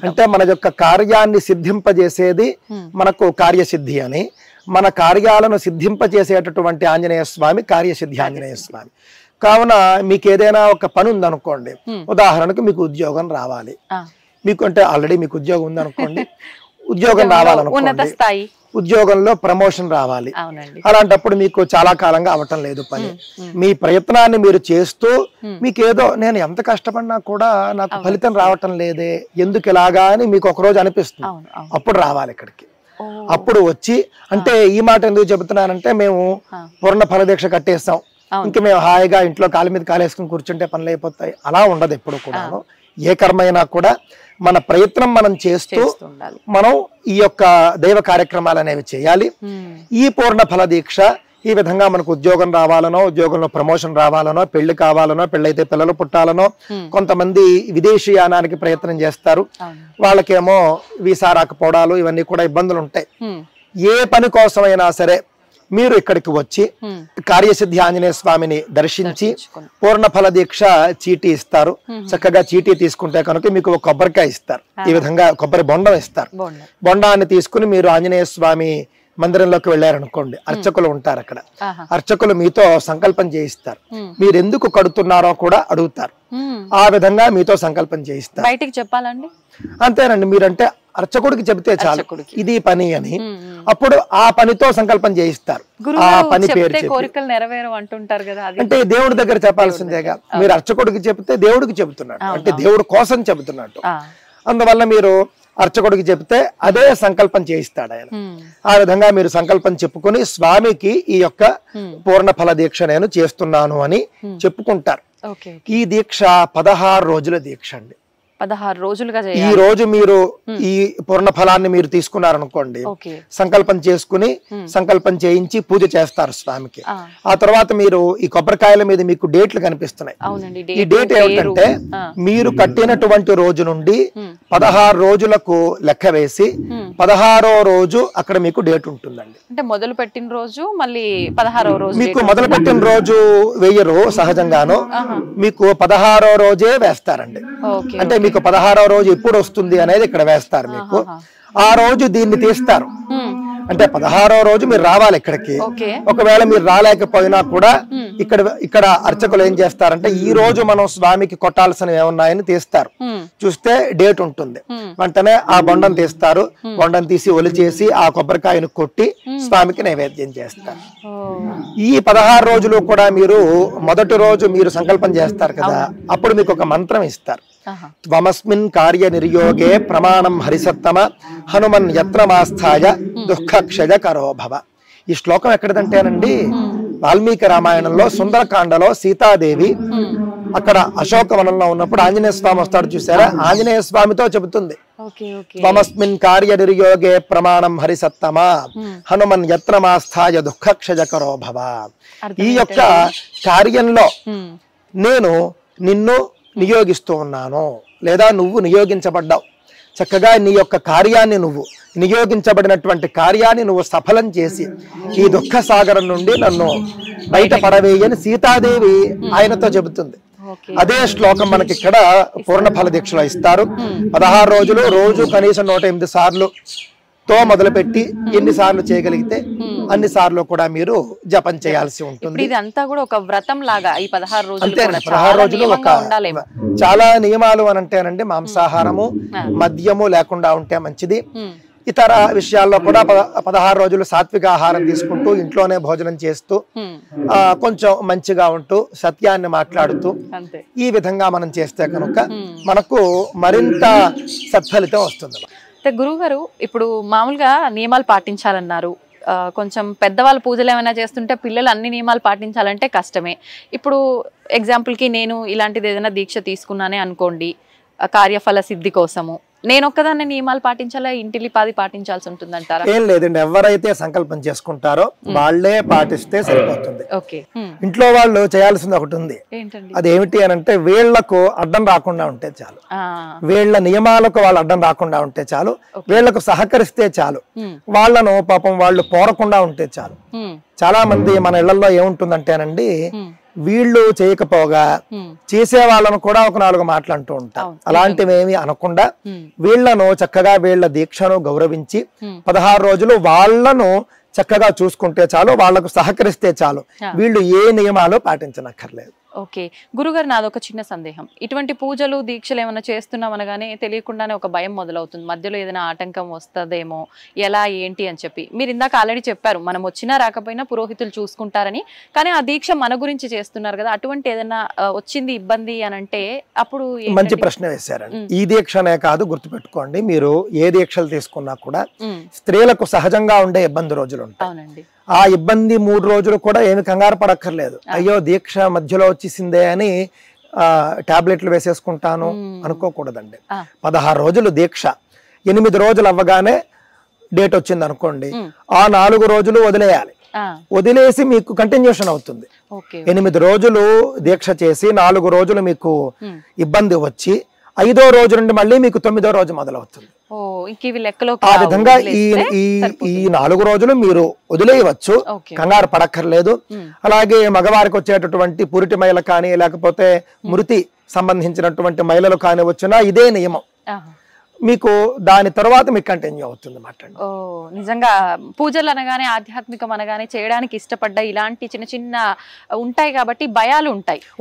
అంటే మన యొక్క కార్యాన్ని సిద్ధింపజేసేది మనకు కార్యసిద్ధి అని, మన కార్యాలను సిద్ధింపజేసేటటువంటి ఆంజనేయ స్వామి కార్యసిద్ధి ఆంజనేయ స్వామి. కావున మీకు ఏదైనా ఒక పని ఉందనుకోండి, ఉదాహరణకు మీకు ఉద్యోగం రావాలి, మీకు అంటే ఆల్రెడీ మీకు ఉద్యోగం ఉందనుకోండి, ఉద్యోగం రావాలనుకోండి, ఉద్యోగంలో ప్రమోషన్ రావాలి, అలాంటప్పుడు మీకు చాలా కాలంగా అవటం లేదు పని, మీ ప్రయత్నాన్ని మీరు చేస్తూ మీకు ఏదో నేను ఎంత కష్టపడినా కూడా నాకు ఫలితం రావటం లేదే, ఎందుకు ఇలాగా అని మీకు ఒకరోజు అనిపిస్తుంది. అప్పుడు రావాలి ఇక్కడికి. అప్పుడు వచ్చి, అంటే ఈ మాట ఎందుకు చెబుతున్నానంటే, మేము పూర్ణ ఫలదీక్ష కట్టేస్తాం, ఇంక మేము హాయిగా ఇంట్లో కాలు మీద కాలేసుకుని కూర్చుంటే పనులు అయిపోతాయి, అలా ఉండదు. ఎప్పుడు కూడాను ఏ కర్మైనా కూడా మన ప్రయత్నం మనం చేస్తూ మనం ఈ యొక్క దైవ కార్యక్రమాలు అనేవి చేయాలి. ఈ పూర్ణ ఫల దీక్ష ఈ విధంగా మనకు ఉద్యోగం రావాలనో, ఉద్యోగంలో ప్రమోషన్ రావాలనో, పెళ్లి కావాలనో, పెళ్ళైతే పిల్లలు పుట్టాలనో, కొంతమంది విదేశీయానానికి ప్రయత్నం చేస్తారు, వాళ్ళకేమో వీసా రాకపోవడాలు ఇవన్నీ కూడా ఇబ్బందులు ఉంటాయి. ఏ పని కోసమైనా సరే మీరు ఇక్కడికి వచ్చి కార్యసిద్ధి ఆంజనేయ స్వామిని దర్శించి పూర్ణ ఫల దీక్ష చీటీ ఇస్తారు. చక్కగా చీటీ తీసుకుంటే కనుక మీకు ఒక కొబ్బరికాయ ఇస్తారు, ఈ విధంగా కొబ్బరి బొండం ఇస్తారు. బొండాన్ని తీసుకుని మీరు ఆంజనేయ స్వామి మందిరంలోకి వెళ్ళారనుకోండి, అర్చకులు ఉంటారు అక్కడ, అర్చకులు మీతో సంకల్పం చేయిస్తారు. మీరు ఎందుకు కడుతున్నారో కూడా అడుగుతారు. ఆ విధంగా మీతో సంకల్పం చేయిస్తారు. బయటికి చెప్పాలండి? అంతేనండి. మీరంటే అర్చకుడికి చెబితే చాలు ఇది పని అని, అప్పుడు ఆ పనితో సంకల్పం చేయిస్తారు. ఆ పని పేరు కోరికలు నెరవేరు అంటుంటారు కదా, అంటే దేవుడి దగ్గర చెప్పాల్సిందేగా. మీరు అర్చకుడికి చెప్తే దేవుడికి చెబుతున్నట్టు, అంటే దేవుడి కోసం చెబుతున్నట్టు. అందువల్ల మీరు అర్చకుడికి చెప్తే అదే సంకల్పం చేయిస్తాడు ఆయన. ఆ విధంగా మీరు సంకల్పం చెప్పుకొని స్వామికి ఈ యొక్క పూర్ణ ఫల దీక్ష నేను చేస్తున్నాను అని చెప్పుకుంటారు. ఈ దీక్ష 16 రోజుల దీక్ష అండి. 16 రోజులుగా ఈ రోజు మీరు ఈ పూర్ణ ఫలాన్ని మీరు తీసుకున్నారనుకోండి, సంకల్పం చేసుకుని సంకల్పం చేయించి పూజ చేస్తారు స్వామికి. ఆ తర్వాత మీరు ఈ కొబ్బరికాయల మీద మీకు డేట్లు కనిపిస్తున్నాయి. ఈ డేట్ ఏమిటంటే మీరు కట్టినటువంటి రోజు నుండి 16 రోజులకు లెక్క వేసి 16వ రోజు అక్కడ మీకు డేట్ ఉంటుందండి. అంటే మొదలు పెట్టిన రోజు మళ్ళీ 16వ రోజు మీకు మొదలు పెట్టిన రోజు వేయరు సహజంగాను, మీకు 16వ రోజే వేస్తారండి. అంటే మీకు 16వ రోజు ఎప్పుడు వస్తుంది అనేది ఇక్కడ వేస్తారు. మీకు ఆ రోజు దీన్ని తీస్తారు. అంటే 16వ రోజు మీరు రావాలి ఇక్కడికి. ఒకవేళ మీరు రాలేకపోయినా కూడా ఇక్కడ అర్చకులు ఏం చేస్తారంటే ఈ రోజు మనం స్వామికి కొట్టాల్సినవి ఏమున్నాయని తీస్తారు. చూస్తే డేట్ ఉంటుంది, వెంటనే ఆ బొండం తీస్తారు. బొండం తీసి ఒలిచేసి ఆ కొబ్బరికాయను కొట్టి స్వామికి నైవేద్యం చేస్తారు. ఈ 16 రోజులు కూడా మీరు మొదటి రోజు మీరు సంకల్పం చేస్తారు కదా, అప్పుడు మీకు ఒక మంత్రం ఇస్తారు. త్వమస్మిన్ కార్య నిర్యోగే ప్రమాణం హరిసత్తమ హనుమన్ యత్నమాస్థాయ దుఃఖక్షయ కరోభవ. ఈ శ్లోకం ఎక్కడిదంటేనండి వాల్మీకి రామాయణంలో సుందరకాండలో సీతాదేవి అక్కడ అశోకవనంలో ఉన్నప్పుడు ఆంజనేయ స్వామి వస్తాడు చూసారా, ఆంజనేయ స్వామితో చెబుతుంది త్వమస్మిన్ కార్య నిర్యోగే ప్రమాణం హరిసత్తమ హనుమన్ యత్నమాస్థాయ దుఃఖక్షయ కరోభవ. ఈ యొక్క కార్యంలో నేను నిన్ను నియోగిస్తూ ఉన్నాను, లేదా నువ్వు నియోగించబడ్డావు. చక్కగా నీ యొక్క కార్యాన్ని నువ్వు నియోగించబడినటువంటి కార్యాన్ని నువ్వు సఫలం చేసి ఈ దుఃఖ సాగరం నుండి నన్ను బయటపడవేయని సీతాదేవి ఆయనతో చెబుతుంది. అదే శ్లోకం మనకి ఇక్కడ పూర్ణ ఫల దీక్షలో ఇస్తారు. 16 రోజులు రోజు కనీసం 108 సార్లు తో మొదలుపెట్టి ఎన్నిసార్లు చేయగలిగితే అన్ని సార్లు కూడా మీరు జపం చేయాల్సి ఉంటుంది. ఇదంతా కూడా ఒక వ్రతం లాగా ఈ 16 రోజులు. అంతే, 16 రోజులు ఒక చాలా నియమాలు అని అంటేనండి, మాంసాహారము మద్యము లేకుండా ఉంటే మంచిది. ఇతర విషయాల్లో కూడా 16 రోజులు సాత్విక ఆహారం తీసుకుంటూ ఇంట్లోనే భోజనం చేస్తూ కొంచెం మంచిగా ఉంటూ సత్యాన్ని మాట్లాడుతూ ఈ విధంగా మనం చేస్తే కనుక మనకు మరింత సత్ఫలితం వస్తుంది. గురువు గారు, ఇప్పుడు మామూలుగా నియమాలు పాటించాలన్నారు. కొంచెం పెద్దవాళ్ళు పూజలు ఏమైనా చేస్తుంటే పిల్లలు అన్ని నియమాలు పాటించాలంటే కష్టమే. ఇప్పుడు ఎగ్జాంపుల్కి నేను ఇలాంటిది ఏదైనా దీక్ష తీసుకున్నానే అనుకోండి, కార్యఫల సిద్ధి కోసము, నేను ఒక్కదాన్ని నియమాలు పాటించాలా, ఇంటిలిపాది పాటించాల్సి ఉంటుందంటారా? ఏం లేదండి, ఎవరైతే సంకల్పం చేసుకుంటారో వాళ్ళే పాటిస్తే సరిపోతుంది. ఇంట్లో వాళ్ళు చేయాల్సింది ఒకటి ఉంది. అదేమిటి అని అంటే వీళ్లకు అడ్డం రాకుండా ఉంటే చాలు, వీళ్ళ నియమాలకు వాళ్ళు అడ్డం రాకుండా ఉంటే చాలు, వీళ్లకు సహకరిస్తే చాలు, వాళ్ళను పాపం వాళ్ళు పోరకుండా ఉంటే చాలు. చాలా మంది మన ఇళ్లలో ఏముంటుందంటేనండి, వీళ్ళు చేయకపోగా చేసే వాళ్ళను కూడా ఒక 4 మాటలు అంటూ ఉంటారు. అలాంటివేమి అనకుండా వీళ్లను చక్కగా వీళ్ళ దీక్షను గౌరవించి 16 రోజులు వాళ్ళను చక్కగా చూసుకుంటే చాలు, వాళ్లకు సహకరిస్తే చాలు, వీళ్ళు ఏ నియమాలు పాటించనక్కర్లేదు. ఓకే గురుగారు, నాదొక చిన్న సందేహం. ఇటువంటి పూజలు దీక్షలు ఏమైనా చేస్తున్నాం అనగానే తెలియకుండానే ఒక భయం మొదలవుతుంది, మధ్యలో ఏదైనా ఆటంకం వస్తుందేమో, ఎలా ఏంటి అని చెప్పి. మీరు ఇందాక ఆల్రెడీ చెప్పారు మనం వచ్చినా రాకపోయినా పురోహితులు చూసుకుంటారని, కానీ ఆ దీక్ష మన గురించి చేస్తున్నారు కదా, అటువంటి ఏదైనా వచ్చింది ఇబ్బంది అని అంటే అప్పుడు? మంచి ప్రశ్న వేశారండి. ఈ దీక్షనే కాదు, గుర్తుపెట్టుకోండి, మీరు ఏ దీక్షలు తీసుకున్నా కూడా స్త్రీలకు సహజంగా ఉండే ఇబ్బంది రోజులు ఉంటాయి. ఆ ఇబ్బంది 3 రోజులు కూడా ఏమి కంగారు పడక్కర్లేదు. అయ్యో దీక్ష మధ్యలో వచ్చేసిందే అని టాబ్లెట్లు వేసేసుకుంటాను అనుకోకూడదండి. 16 రోజులు దీక్ష, 8 రోజులు అవ్వగానే డేట్ వచ్చింది అనుకోండి, ఆ 4 రోజులు వదిలేయాలి. వదిలేసి మీకు కంటిన్యూషన్ అవుతుంది. 8 రోజులు దీక్ష చేసి 4 రోజులు మీకు ఇబ్బంది వచ్చి 5వ రోజు నుండి మళ్ళీ మీకు 9వ రోజు మొదలవుతుంది. ఆ విధంగా ఈ 4 రోజులు మీరు వదిలేయవచ్చు, కంగారు పడక్కర్లేదు. అలాగే మగవారికి వచ్చేటటువంటి పురిటి మైల కానీ లేకపోతే మృతి సంబంధించినటువంటి మైలలు కానీ వచ్చినా ఇదే నియమం. మీకు దాని తర్వాత మీకు కంటిన్యూ అవుతుంది మాట్లాడండి. నిజంగా పూజలు అనగానే ఆధ్యాత్మికం అనగానే చేయడానికి ఇష్టపడ్డ ఇలాంటి చిన్న చిన్న ఉంటాయి కాబట్టి భయాలు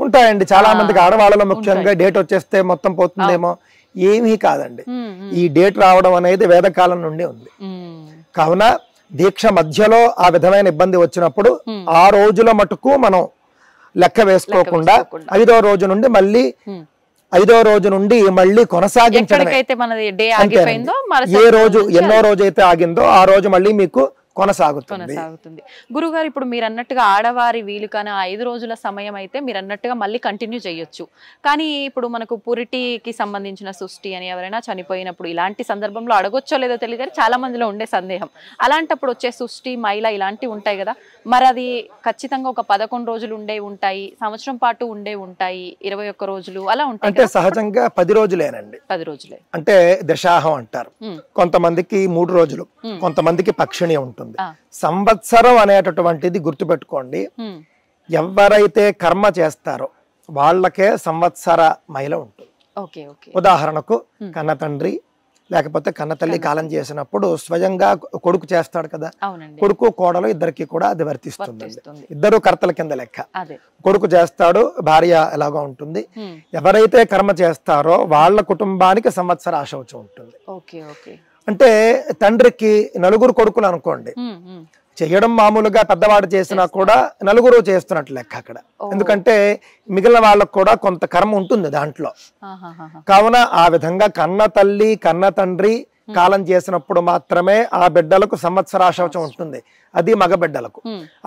ఉంటాయండి చాలా మందికి. ఆడవాళ్ళలో ముఖ్యంగా డేట్ వచ్చేస్తే మొత్తం పోతుందేమో, ఏమీ కాదండి. ఈ డేట్ రావడం అనేది వేదకాలం నుండి ఉంది. కావున దీక్ష మధ్యలో ఆ విధమైన ఇబ్బంది వచ్చినప్పుడు ఆ రోజుల మటుకు మనం లెక్క వేసుకోకుండా 5వ రోజు నుండి మళ్ళీ 5వ రోజు నుండి మళ్ళీ కొనసాగించడమే. ఎక్కడికైతే మనది డే ఆగిపోయిందో ఏ రోజు ఎన్నో రోజు అయితే ఆగిందో ఆ రోజు మళ్ళీ మీకు కొనసాగుతుంది. గురుగారు, ఇప్పుడు మీరు అన్నట్టుగా ఆడవారి వీలు కానీ 5 రోజుల సమయం అయితే మీరు అన్నట్టుగా మళ్ళీ కంటిన్యూ చేయొచ్చు. కానీ ఇప్పుడు మనకు పురిటికి సంబంధించిన సృష్టి అని ఎవరైనా చనిపోయినప్పుడు ఇలాంటి సందర్భంలో అడగొచ్చో లేదో తెలియదు కానీ చాలా మందిలో ఉండే సందేహం, అలాంటప్పుడు వచ్చే సృష్టి మైల ఇలాంటివి ఉంటాయి కదా, మరి అది ఖచ్చితంగా ఒక 11 రోజులు ఉండే ఉంటాయి, సంవత్సరం పాటు ఉండే ఉంటాయి, 21 రోజులు అలా ఉంటాయి? అంటే సహజంగా 10 రోజులేనండి. 10 రోజులే. అంటే దశాహం అంటారు. కొంతమందికి 3 రోజులు, కొంతమందికి పక్షిణి ఉంటుంది. సంవత్సరం అనేటటువంటిది గుర్తుపెట్టుకోండి. ఎవరైతే కర్మ చేస్తారో వాళ్ళకే సంవత్సర మైల ఉంటుంది. ఉదాహరణకు కన్న తండ్రి లేకపోతే కన్న తల్లి కాలం చేసినప్పుడు స్వయంగా కొడుకు చేస్తాడు కదా, కొడుకు కోడలు ఇద్దరికి కూడా అది వర్తిస్తుంది. ఇద్దరు కర్తల కింద లెక్క. కొడుకు చేస్తాడు, భార్య ఎలాగో ఉంటుంది. ఎవరైతే కర్మ చేస్తారో వాళ్ళ కుటుంబానికి సంవత్సర ఆశౌచం ఉంటుంది. అంటే తండ్రికి 4 కొడుకులు అనుకోండి, చేయడం మామూలుగా పెద్దవాడు చేసినా కూడా 4 చేస్తున్నట్లు లెక్క అక్కడ. ఎందుకంటే మిగిలిన వాళ్ళకు కూడా కొంత కర్మ ఉంటుంది దాంట్లో. కావున ఆ విధంగా కన్న తల్లి కన్న తండ్రి కాలం చేసినప్పుడు మాత్రమే ఆ బిడ్డలకు సంవత్సరాశౌచం ఉంటుంది. అది మగ బిడ్డలకు.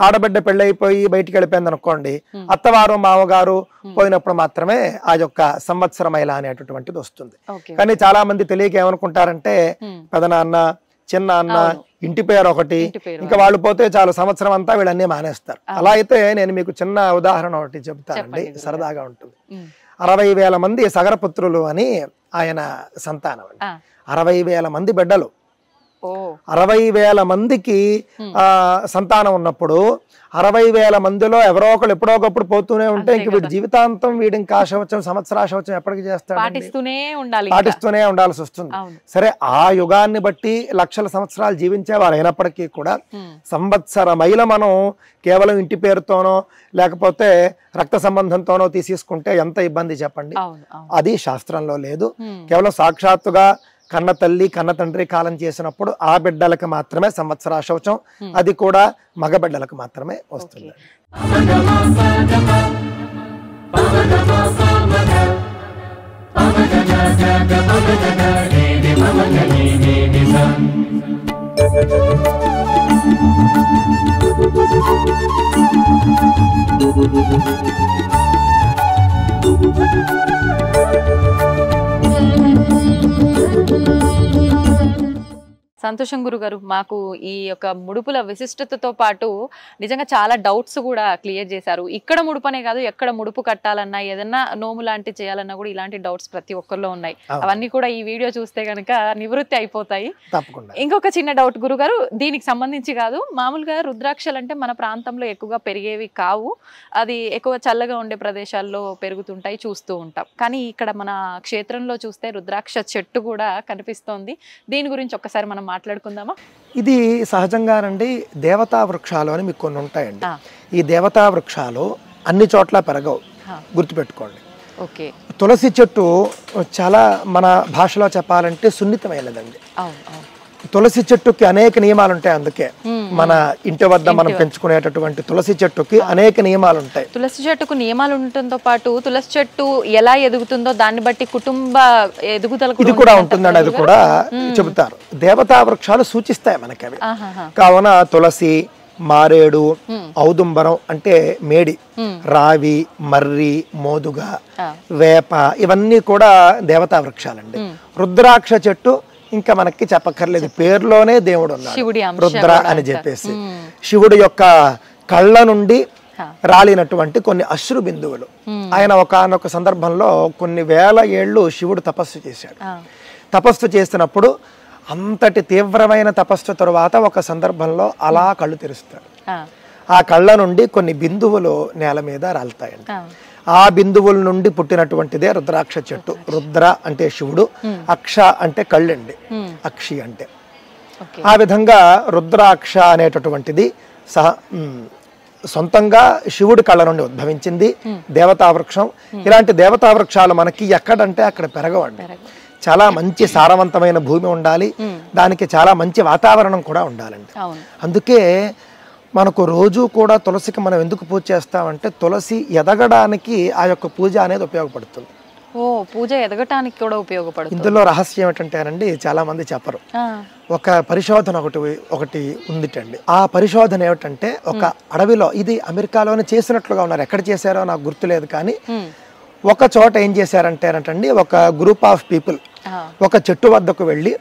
ఆడబిడ్డ పెళ్ళైపోయి బయటికి వెళ్ళిపోయింది అనుకోండి, అత్తవారు మామగారు పోయినప్పుడు మాత్రమే ఆ యొక్క సంవత్సర మైల అనేటటువంటిది వస్తుంది. కానీ చాలా మంది తెలియక ఏమనుకుంటారంటే పెదనాన్న చిన్న అన్న ఇంటి పేరు ఒకటి, ఇంకా వాళ్ళు పోతే చాలు సంవత్సరం అంతా వీళ్ళన్నీ మానేస్తారు. అలా అయితే నేను మీకు చిన్న ఉదాహరణ ఒకటి చెప్తానండి, సరదాగా ఉంటుంది. 60,000 మంది సగరపుత్రులు అని ఆయన సంతానం అండి. 60,000 మంది బిడ్డలు. 60,000 మందికి సంతానం ఉన్నప్పుడు 60,000 మందిలో ఎవరో ఒకళ్ళు ఎప్పుడో ఒకప్పుడు పోతూనే ఉంటే ఇంక వీడి జీవితాంతం వీడి ఇంకా ఆశవచ్చం సంవత్సరాశవచ్చం ఎప్పటికి చేస్తాడు, పాటిస్తూనే ఉండాల్సి వస్తుంది. సరే, ఆ యుగాన్ని బట్టి లక్షల సంవత్సరాలు జీవించేవారు అయినప్పటికీ కూడా సంవత్సర మైల మనం కేవలం ఇంటి పేరుతోనో లేకపోతే రక్త సంబంధంతోనో తీసేసుకుంటే ఎంత ఇబ్బంది చెప్పండి. అది శాస్త్రంలో లేదు. కేవలం సాక్షాత్తుగా కన్న తల్లి కన్న తండ్రి కాలం చేసినప్పుడు ఆ బిడ్డలకు మాత్రమే సంవత్సరాశౌచం, అది కూడా మగ బిడ్డలకు మాత్రమే వస్తుంది. సంతోషం గురుగారు, మాకు ఈ యొక్క ముడుపుల విశిష్టతతో పాటు నిజంగా చాలా డౌట్స్ కూడా క్లియర్ చేశారు. ఇక్కడ ముడుపనే కాదు, ఎక్కడ ముడుపు కట్టాలన్నా ఏదన్నా నోము లాంటి చేయాలన్నా కూడా ఇలాంటి డౌట్స్ ప్రతి ఒక్కరిలో ఉన్నాయి. అవన్నీ కూడా ఈ వీడియో చూస్తే కనుక నివృత్తి అయిపోతాయి. ఇంకొక చిన్న డౌట్ గురుగారు, దీనికి సంబంధించి కాదు, మామూలుగా రుద్రాక్షలు అంటే మన ప్రాంతంలో ఎక్కువగా పెరిగేవి కావు, అది ఎక్కువ చల్లగా ఉండే ప్రదేశాల్లో పెరుగుతుంటాయి, చూస్తూ ఉంటాం. కానీ ఇక్కడ మన క్షేత్రంలో చూస్తే రుద్రాక్ష చెట్టు కూడా కనిపిస్తోంది. దీని గురించి ఒక్కసారి మనం మాట్లాడుకుందామా? ఇది సహజంగానండి దేవతా వృక్షాలు అని మీకు కొన్ని ఉంటాయండి. ఈ దేవతా వృక్షాలు అన్ని చోట్ల పెరగవు, గుర్తుపెట్టుకోండి. తులసి చెట్టు చాలా మన భాషలో చెప్పాలంటే సున్నితమైనదండి. తులసి చెట్టుకి అనేక నియమాలు ఉంటాయి. అందుకే మన ఇంటి వద్ద మనం పెంచుకునేటటువంటి తులసి చెట్టుకి అనేక నియమాలు ఉంటాయి. తులసి చెట్టుకు నియమాలు ఉండటంతో పాటు తులసి చెట్టు ఎలా ఎదుగుతుందో దాన్ని బట్టి కుటుంబ ఎదుగుదల ఇది కూడా ఉంటుందండి. అది కూడా చెబుతారు. దేవతా వృక్షాలు సూచిస్తాయి మనకి అవి. కావున తులసి, మారేడు, ఔదుంబరం అంటే మేడి, రావి, మర్రి, మోదుగ, వేప ఇవన్నీ కూడా దేవతా వృక్షాలండి. రుద్రాక్ష చెట్టు ఇంకా మనకి చెప్పక్కర్లేదు, పేరులోనే దేవుడు ఉన్నాడు రుద్ర అని చెప్పేసి. శివుడి యొక్క కళ్ళ నుండి రాలినటువంటి కొన్ని అశ్రు బిందువులు. ఆయన ఒకానొక సందర్భంలో కొన్ని వేల ఏళ్ళు శివుడు తపస్సు చేశాడు. తపస్సు చేసినప్పుడు అంతటి తీవ్రమైన తపస్సు తరువాత ఒక సందర్భంలో అలా కళ్ళు తెరుస్తాడు. ఆ కళ్ళ నుండి కొన్ని బిందువులు నేల మీద రాలుతాయండి. ఆ బిందువుల నుండి పుట్టినటువంటిదే రుద్రాక్ష చెట్టు. రుద్ర అంటే శివుడు, అక్ష అంటే కళ్ళండి, అక్షి అంటే. ఆ విధంగా రుద్రాక్ష అనేటటువంటిది సొంతంగా శివుడి కళ్ళ నుండి ఉద్భవించింది దేవతా వృక్షం. ఇలాంటి దేవతా వృక్షాలు మనకి ఎక్కడంటే అక్కడ పెరగవండి. చాలా మంచి సారవంతమైన భూమి ఉండాలి, దానికి చాలా మంచి వాతావరణం కూడా ఉండాలండి. అందుకే మనకు రోజు కూడా తులసికి మనం ఎందుకు పూజ చేస్తామంటే తులసి ఎదగడానికి ఆ యొక్క పూజ అనేది ఉపయోగపడుతుంది. ఓ పూజ ఎదగటానికి కూడా ఉపయోగపడుతుంది. ఇందులో రహస్యం ఏమిటంటేనండి, చాలా మంది చెప్పరు. ఒక పరిశోధన ఒకటి ఉందిటండి. ఆ పరిశోధన ఏమిటంటే, ఒక అడవిలో, ఇది అమెరికాలోనే చేసినట్లుగా ఉన్నారు, ఎక్కడ చేశారో నాకు గుర్తులేదు, కానీ ఒక చోట ఏం చేశారంటేనంటండి, ఒక గ్రూప్ ఆఫ్ పీపుల్ ఒక చెట్టు వద్దకు వెళ్ళి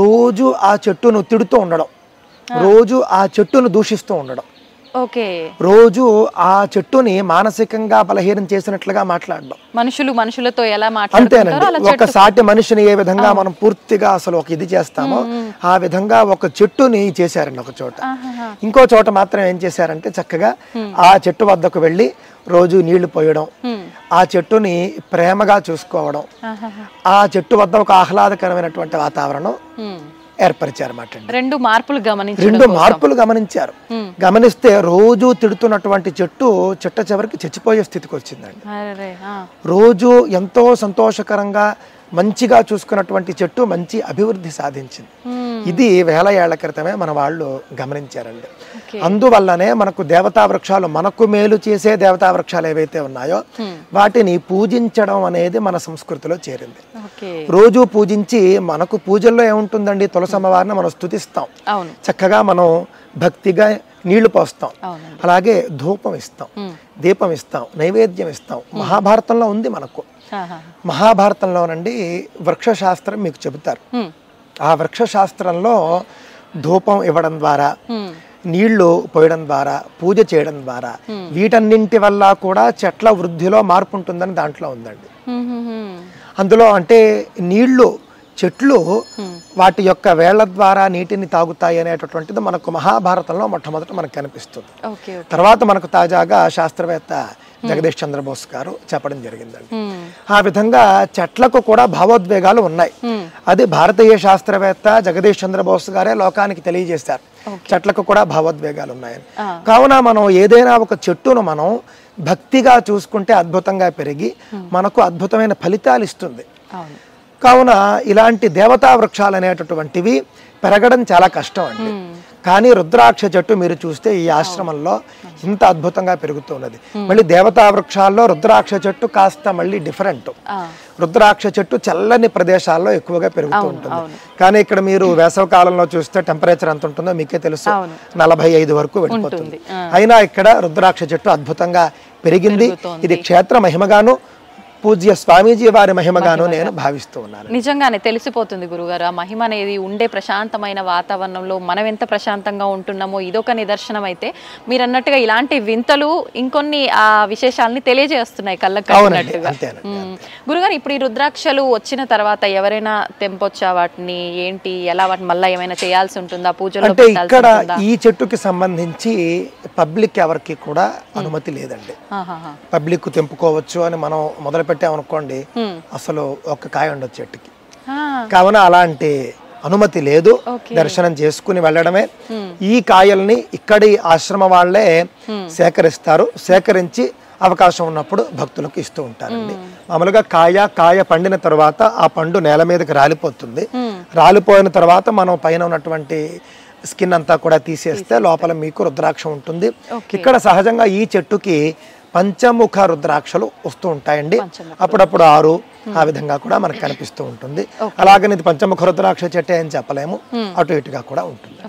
రోజు ఆ చెట్టును తిడుతూ ఉండడం, రోజు ఆ చెట్టును దూషిస్తూ ఉండడం, రోజు ఆ చెట్టుని మానసికంగా బలహీనం చేసినట్లుగా మాట్లాడడం. మనుషులతో ఎలా అంతేనండి. ఒక సాటి మనిషిని ఏ విధంగా మనం పూర్తిగా అసలు ఒక ఇది చేస్తామో ఆ విధంగా ఒక చెట్టుని చేశారండి ఒక చోట. ఇంకో చోట మాత్రం ఏం చేశారంటే, చక్కగా ఆ చెట్టు వద్దకు వెళ్ళి రోజు నీళ్లు పోయడం, ఆ చెట్టుని ప్రేమగా చూసుకోవడం, ఆ చెట్టు వద్ద ఒక ఆహ్లాదకరమైనటువంటి వాతావరణం ఏర్పరిచారన్నమాట. రెండు మార్పులు గమనించారు. గమనిస్తే రోజు తిడుతున్నటువంటి చెట్టు చిట్ట చివరికి చచ్చిపోయే స్థితికి వచ్చిందండి. రోజు ఎంతో సంతోషకరంగా మంచిగా చూసుకున్నటువంటి చెట్టు మంచి అభివృద్ధి సాధించింది. ఇది వేల ఏళ్ల క్రితమే మన వాళ్ళు గమనించారండి. అందువల్లనే మనకు దేవతా వృక్షాలు, మనకు మేలు చేసే దేవతా వృక్షాలు ఏవైతే ఉన్నాయో వాటిని పూజించడం అనేది మన సంస్కృతిలో చేరింది. రోజు పూజించి, మనకు పూజల్లో ఏముంటుందండి, తులసమ్మవారిని మనం స్తుతిస్తాం, చక్కగా మనం భక్తిగా నీళ్లు పోస్తాం, అలాగే ధూపం ఇస్తాం, దీపం ఇస్తాం, నైవేద్యం ఇస్తాం. మహాభారతంలో ఉంది మనకు. మహాభారతంలోనండి వృక్షశాస్త్రం మీకు చెబుతారు. ఆ వృక్షశాస్త్రంలో ధూపం ఇవ్వడం ద్వారా, నీళ్లు పోయడం ద్వారా, పూజ చేయడం ద్వారా, వీటన్నింటి వల్ల కూడా చెట్ల వృద్ధిలో మార్పు ఉంటుందని దాంట్లో ఉందండి. అందులో అంటే నీళ్లు, చెట్లు వాటి యొక్క వేళ్ల ద్వారా నీటిని తాగుతాయి అనేటటువంటిది మనకు మహాభారతంలో మొట్టమొదట మనకు కనిపిస్తుంది. తర్వాత మనకు తాజాగా శాస్త్రవేత్త జగదీష్ చంద్రబోస్ గారు చెప్పడం జరిగిందండి. ఆ విధంగా చెట్లకు కూడా భావోద్వేగాలు ఉన్నాయి. అది భారతీయ శాస్త్రవేత్త జగదీష్ చంద్రబోస్ గారే లోకానికి తెలియజేశారు, చెట్లకు కూడా భావోద్వేగాలు ఉన్నాయని. కావున మనం ఏదైనా ఒక చెట్టును మనం భక్తిగా చూసుకుంటే అద్భుతంగా పెరిగి మనకు అద్భుతమైన ఫలితాలు ఇస్తుంది. కావున ఇలాంటి దేవతా వృక్షాలు అనేటటువంటివి పెరగడం చాలా కష్టం అండి. కానీ రుద్రాక్ష చెట్టు మీరు చూస్తే ఈ ఆశ్రమంలో ఇంత అద్భుతంగా పెరుగుతున్నది. మళ్ళీ దేవతా వృక్షాల్లో రుద్రాక్ష చెట్టు కాస్త మళ్ళీ డిఫరెంట్. రుద్రాక్ష చెట్టు చల్లని ప్రదేశాల్లో ఎక్కువగా పెరుగుతూ ఉంటుంది. కానీ ఇక్కడ మీరు వేసవి కాలంలో చూస్తే టెంపరేచర్ ఎంత ఉంటుందో మీకే తెలుసు, 45 వరకు వెళ్ళిపోతుంది. అయినా ఇక్కడ రుద్రాక్ష చెట్టు అద్భుతంగా పెరిగింది. ఇది క్షేత్ర మహిమగాను, పూజ్య స్వామీజీ వారి మహిమగాను నేను భావిస్తూ ఉన్నాను. నిజంగానే తెలిసిపోతుంది గురుగారు, ఆ మహిమ అనేది ఉండే ప్రశాంతమైన వాతావరణంలో మనం ఎంత ప్రశాంతంగా ఉంటున్నామో ఇదొక నిదర్శనం. అయితే మీరు అన్నట్టుగా ఇలాంటి వింతలు ఇంకొన్ని ఆ విశేషాలని తెలియజేస్తున్నాయి కళ్ళకు కట్టినట్టుగా. గురుగారు, ఇప్పుడు ఈ రుద్రాక్షలు వచ్చిన తర్వాత ఎవరైనా తెంపొచ్చా వాటిని, ఏంటి, ఎలా వాటిని మళ్ళీ ఏమైనా చేయాల్సి ఉంటుందా పూజలో? అంటే ఇక్కడ ఈ చెట్టుకి సంబంధించి పబ్లిక్ ఎవరికి కూడా అనుమతి లేదండి. పబ్లిక్ తెంపుకోవచ్చు అని మనం మొదలు పెట్టామనుకోండి, అసలు ఒక కాయ ఉండదు చెట్టుకి. కావున అలాంటి అనుమతి లేదు. దర్శనం చేసుకుని వెళ్ళడమే. ఈ కాయల్ని ఇక్కడి ఆశ్రమ వాళ్ళే సేకరిస్తారు. సేకరించి అవకాశం ఉన్నప్పుడు భక్తులకు ఇస్తూ ఉంటారండి. మామూలుగా కాయ పండిన తర్వాత ఆ పండు నేల మీదకి రాలిపోతుంది. రాలిపోయిన తర్వాత మనం పైన ఉన్నటువంటి స్కిన్ అంతా కూడా తీసేస్తే లోపల మీకు రుద్రాక్ష ఉంటుంది. ఇక్కడ సహజంగా ఈ చెట్టుకి పంచముఖ రుద్రాక్షలు వస్తూ ఉంటాయండి. అప్పుడప్పుడు 6 ఆ విధంగా కూడా మనకు కనిపిస్తూ ఉంటుంది. అలాగని ఇది పంచముఖ రుద్రాక్ష చెట్టే అని చెప్పలేము, అటు ఇటుగా కూడా ఉంటుంది.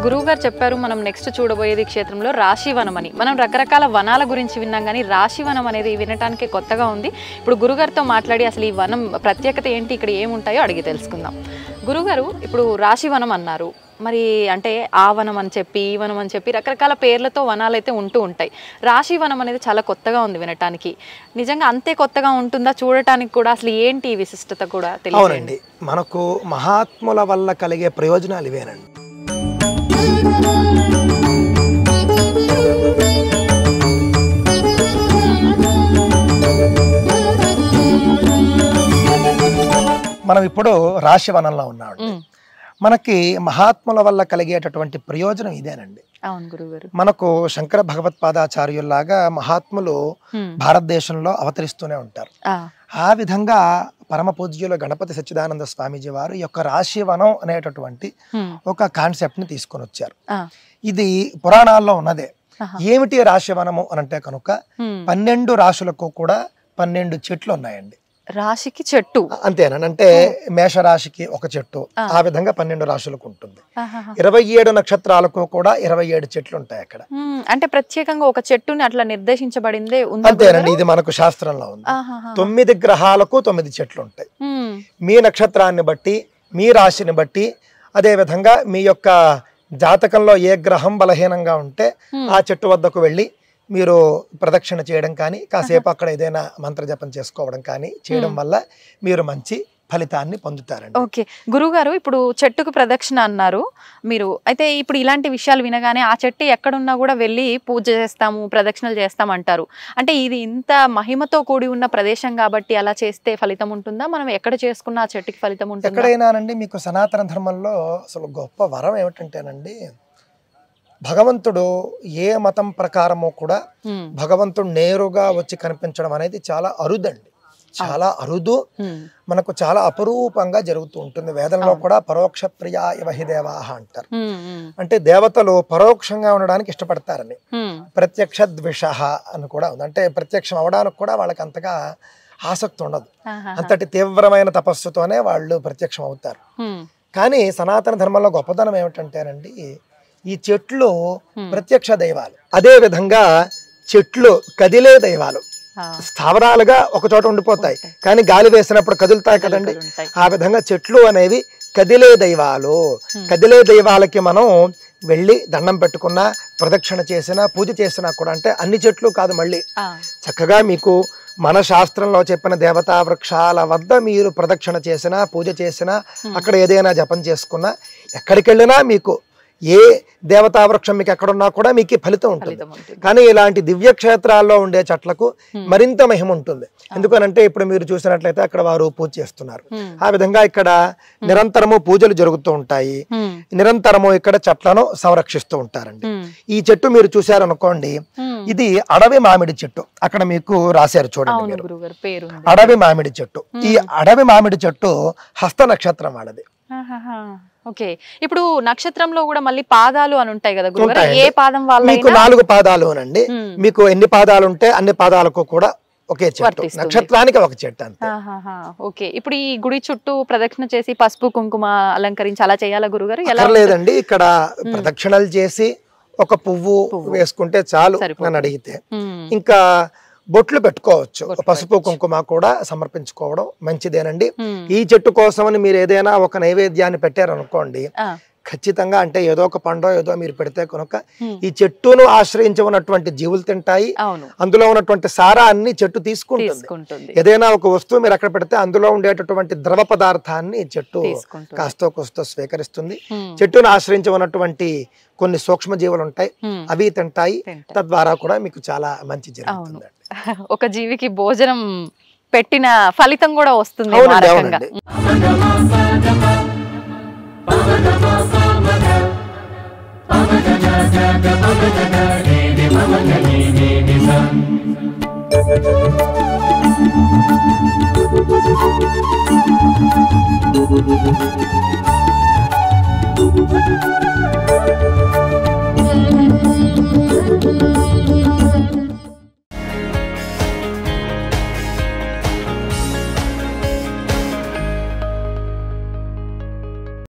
గురువు గారు చెప్పారు మనం నెక్స్ట్ చూడబోయేది క్షేత్రంలో రాశివనం అని. మనం రకరకాల వనాల గురించి విన్నాం, కానీ రాశివనం అనేది వినటానికి కొత్తగా ఉంది. ఇప్పుడు గురుగారితో మాట్లాడి అసలు ఈ వనం ప్రత్యేకత ఏంటి, ఇక్కడ ఏముంటాయో అడిగి తెలుసుకుందాం. గురుగారు, ఇప్పుడు రాశివనం అన్నారు, మరి అంటే ఆ వనం అని చెప్పి ఈ వనం అని చెప్పి రకరకాల పేర్లతో వనాలు అయితే ఉంటూ ఉంటాయి. రాశివనం అనేది చాలా కొత్తగా ఉంది వినటానికి. నిజంగా అంతే కొత్తగా ఉంటుందా చూడటానికి కూడా? అసలు ఏంటి విశిష్టత కూడా తెలియదండి. మనకు మహాత్ముల వల్ల కలిగే ప్రయోజనాలు ఇవేనండి. మనం ఇప్పుడు రాశివనంలో ఉన్నామండి. మనకి మహాత్ముల వల్ల కలిగేటటువంటి ప్రయోజనం ఇదేనండి. అవును గురుగారు. మనకు శంకర భగవత్పాదాచార్యుల్లాగా మహాత్ములు భారతదేశంలో అవతరిస్తూనే ఉంటారు. ఆ విధంగా పరమ పూజ్యులు గణపతి సచ్చిదానంద స్వామీజీ వారు ఈ యొక్క రాశివనం అనేటటువంటి ఒక కాన్సెప్ట్ ని తీసుకొని వచ్చారు. ఇది పురాణాల్లో ఉన్నదే. ఏమిటి రాశివనము అని అంటే కనుక 12 రాశులకు కూడా 12 చెట్లు ఉన్నాయండి. రాశికి చెట్టు అంతేనంటే మేషరాశికి ఒక చెట్టు, ఆ విధంగా 12 రాశులకు ఉంటుంది. 27 నక్షత్రాలకు కూడా 27 చెట్లు ఉంటాయి అక్కడ. అంటే ప్రత్యేకంగా ఒక చెట్టుని అట్లా నిర్దేశించబడిందే ఉంది. అంతేనండి, ఇది మనకు శాస్త్రంలో ఉంది. 9 గ్రహాలకు 9 చెట్లు ఉంటాయి. మీ నక్షత్రాన్ని బట్టి, మీ రాశిని బట్టి, అదే విధంగా మీ యొక్క జాతకంలో ఏ గ్రహం బలహీనంగా ఉంటే ఆ చెట్టు వద్దకు వెళ్ళి మీరు ప్రదక్షిణ చేయడం కానీ, కాసేపు అక్కడ ఏదైనా మంత్రజపం చేసుకోవడం కానీ చేయడం వల్ల మీరు మంచి ఫలితాన్ని పొందుతారండి. ఓకే గురుగారు, ఇప్పుడు చెట్టుకు ప్రదక్షిణ అన్నారు మీరు. అయితే ఇప్పుడు ఇలాంటి విషయాలు వినగానే ఆ చెట్టు ఎక్కడున్నా కూడా వెళ్ళి పూజ చేస్తాము, ప్రదక్షిణలు చేస్తాం అంటారు. అంటే ఇది ఇంత మహిమతో కూడి ఉన్న ప్రదేశం కాబట్టి అలా చేస్తే ఫలితం ఉంటుందా? మనం ఎక్కడ చేసుకున్న ఆ చెట్టుకి ఫలితం ఉంటుందా? ఎక్కడైనానండి, మీకు సనాతన ధర్మంలో అసలు గొప్ప వరం ఏమిటంటేనండి, భగవంతుడు ఏ మతం ప్రకారమో కూడా భగవంతుడు నేరుగా వచ్చి కనిపించడం అనేది చాలా అరుదండి, చాలా అరుదు. మనకు చాలా అపరూపంగా జరుగుతూ ఉంటుంది. వేదంలో కూడా పరోక్ష ప్రియా ఇవహి దేవాహ అంటారు. అంటే దేవతలు పరోక్షంగా ఉండడానికి ఇష్టపడతారని. ప్రత్యక్ష ద్విష అని కూడా ఉంది. అంటే ప్రత్యక్షం అవడానికి కూడా వాళ్ళకి అంతగా ఆసక్తి ఉండదు. అంతటి తీవ్రమైన తపస్సుతోనే వాళ్ళు ప్రత్యక్షం అవుతారు. కానీ సనాతన ధర్మంలో గొప్పదనం ఏమిటంటేనండి, ఈ చెట్లు ప్రత్యక్ష దైవాలు, అదే విధంగా చెట్లు కదిలే దైవాలు. స్థావరాలుగా ఒక చోట ఉండిపోతాయి కానీ గాలి వేసినప్పుడు కదులుతాయి కదండి. ఆ విధంగా చెట్లు అనేవి కదిలే దైవాలు. కదిలే దైవాలకి మనం వెళ్ళి దండం పెట్టుకున్నా, ప్రదక్షిణ చేసినా, పూజ చేసినా కూడా, అంటే అన్ని చెట్లు కాదు, మళ్ళీ చక్కగా మీకు మన శాస్త్రంలో చెప్పిన దేవతా వృక్షాల వద్ద మీరు ప్రదక్షిణ చేసినా, పూజ చేసినా, అక్కడ ఏదైనా జపం చేసుకున్నా, ఎక్కడికి వెళ్ళినా మీకు ఏ దేవతా వృక్షం మీకు ఎక్కడున్నా కూడా మీకు ఫలితం ఉంటుంది. కానీ ఇలాంటి దివ్య క్షేత్రాల్లో ఉండే చెట్లకు మరింత మహిమ ఉంటుంది. ఎందుకనంటే ఇప్పుడు మీరు చూసినట్లయితే అక్కడ వారు పూజ చేస్తున్నారు. ఆ విధంగా ఇక్కడ నిరంతరము పూజలు జరుగుతూ ఉంటాయి. నిరంతరము ఇక్కడ చెట్లను సంరక్షిస్తూ ఉంటారండి. ఈ చెట్టు మీరు చూశారనుకోండి, ఇది అడవి మామిడి చెట్టు. అక్కడ మీకు రాశారు చూడండి మీరు, అడవి మామిడి చెట్టు. ఈ అడవి మామిడి చెట్టు హస్త నక్షత్రం వాళ్ళది. ఓకే, ఇప్పుడు నక్షత్రంలో కూడా మళ్ళీ పాదాలు అని ఉంటాయి కదా గురుగారు, ఏ పాదం వాళ్ళ? మీకు 4 పాదాలు అనండి. మీకు ఎన్ని పాదాలు ఉంటే అన్ని పాదాలకు కూడా ఒకే చెట్టు, నక్షత్రానికి ఒక చెట్టు అంతే. ఓకే, ఇప్పుడు ఈ గుడి చుట్టూ ప్రదక్షిణ చేసి పసుపు కుంకుమ అలంకరించి అలా చేయాలా గురుగారు? ఎలా లేదండి, ఇక్కడ ప్రదక్షిణలు చేసి ఒక పువ్వు వేసుకుంటే చాలు అని అడిగితే, ఇంకా బొట్లు పెట్టుకోవచ్చు. పసుపు కుంకుమ కూడా సమర్పించుకోవడం మంచిదేనండి. ఈ చెట్టు కోసమని మీరు ఏదైనా ఒక నైవేద్యాన్ని పెట్టారనుకోండి, ఖచ్చితంగా అంటే ఏదో ఒక పండో ఏదో మీరు పెడితే కనుక ఈ చెట్టును ఆశ్రయించి ఉన్నటువంటి జీవులు తింటాయి. అందులో ఉన్నటువంటి సారాన్ని చెట్టు తీసుకుంటుంది. ఏదైనా ఒక వస్తువు మీరు అక్కడ పెడితే అందులో ఉండేటటువంటి ద్రవ పదార్థాన్ని చెట్టు కాస్తో కోస్తో స్వీకరిస్తుంది. చెట్టును ఆశ్రయించి ఉన్నటువంటి కొన్ని సూక్ష్మ జీవులు ఉంటాయి, అవి తింటాయి. తద్వారా కూడా మీకు చాలా మంచి జరుగుతుంది. ఒక జీవికి భోజనం పెట్టిన ఫలితం కూడా వస్తుంది.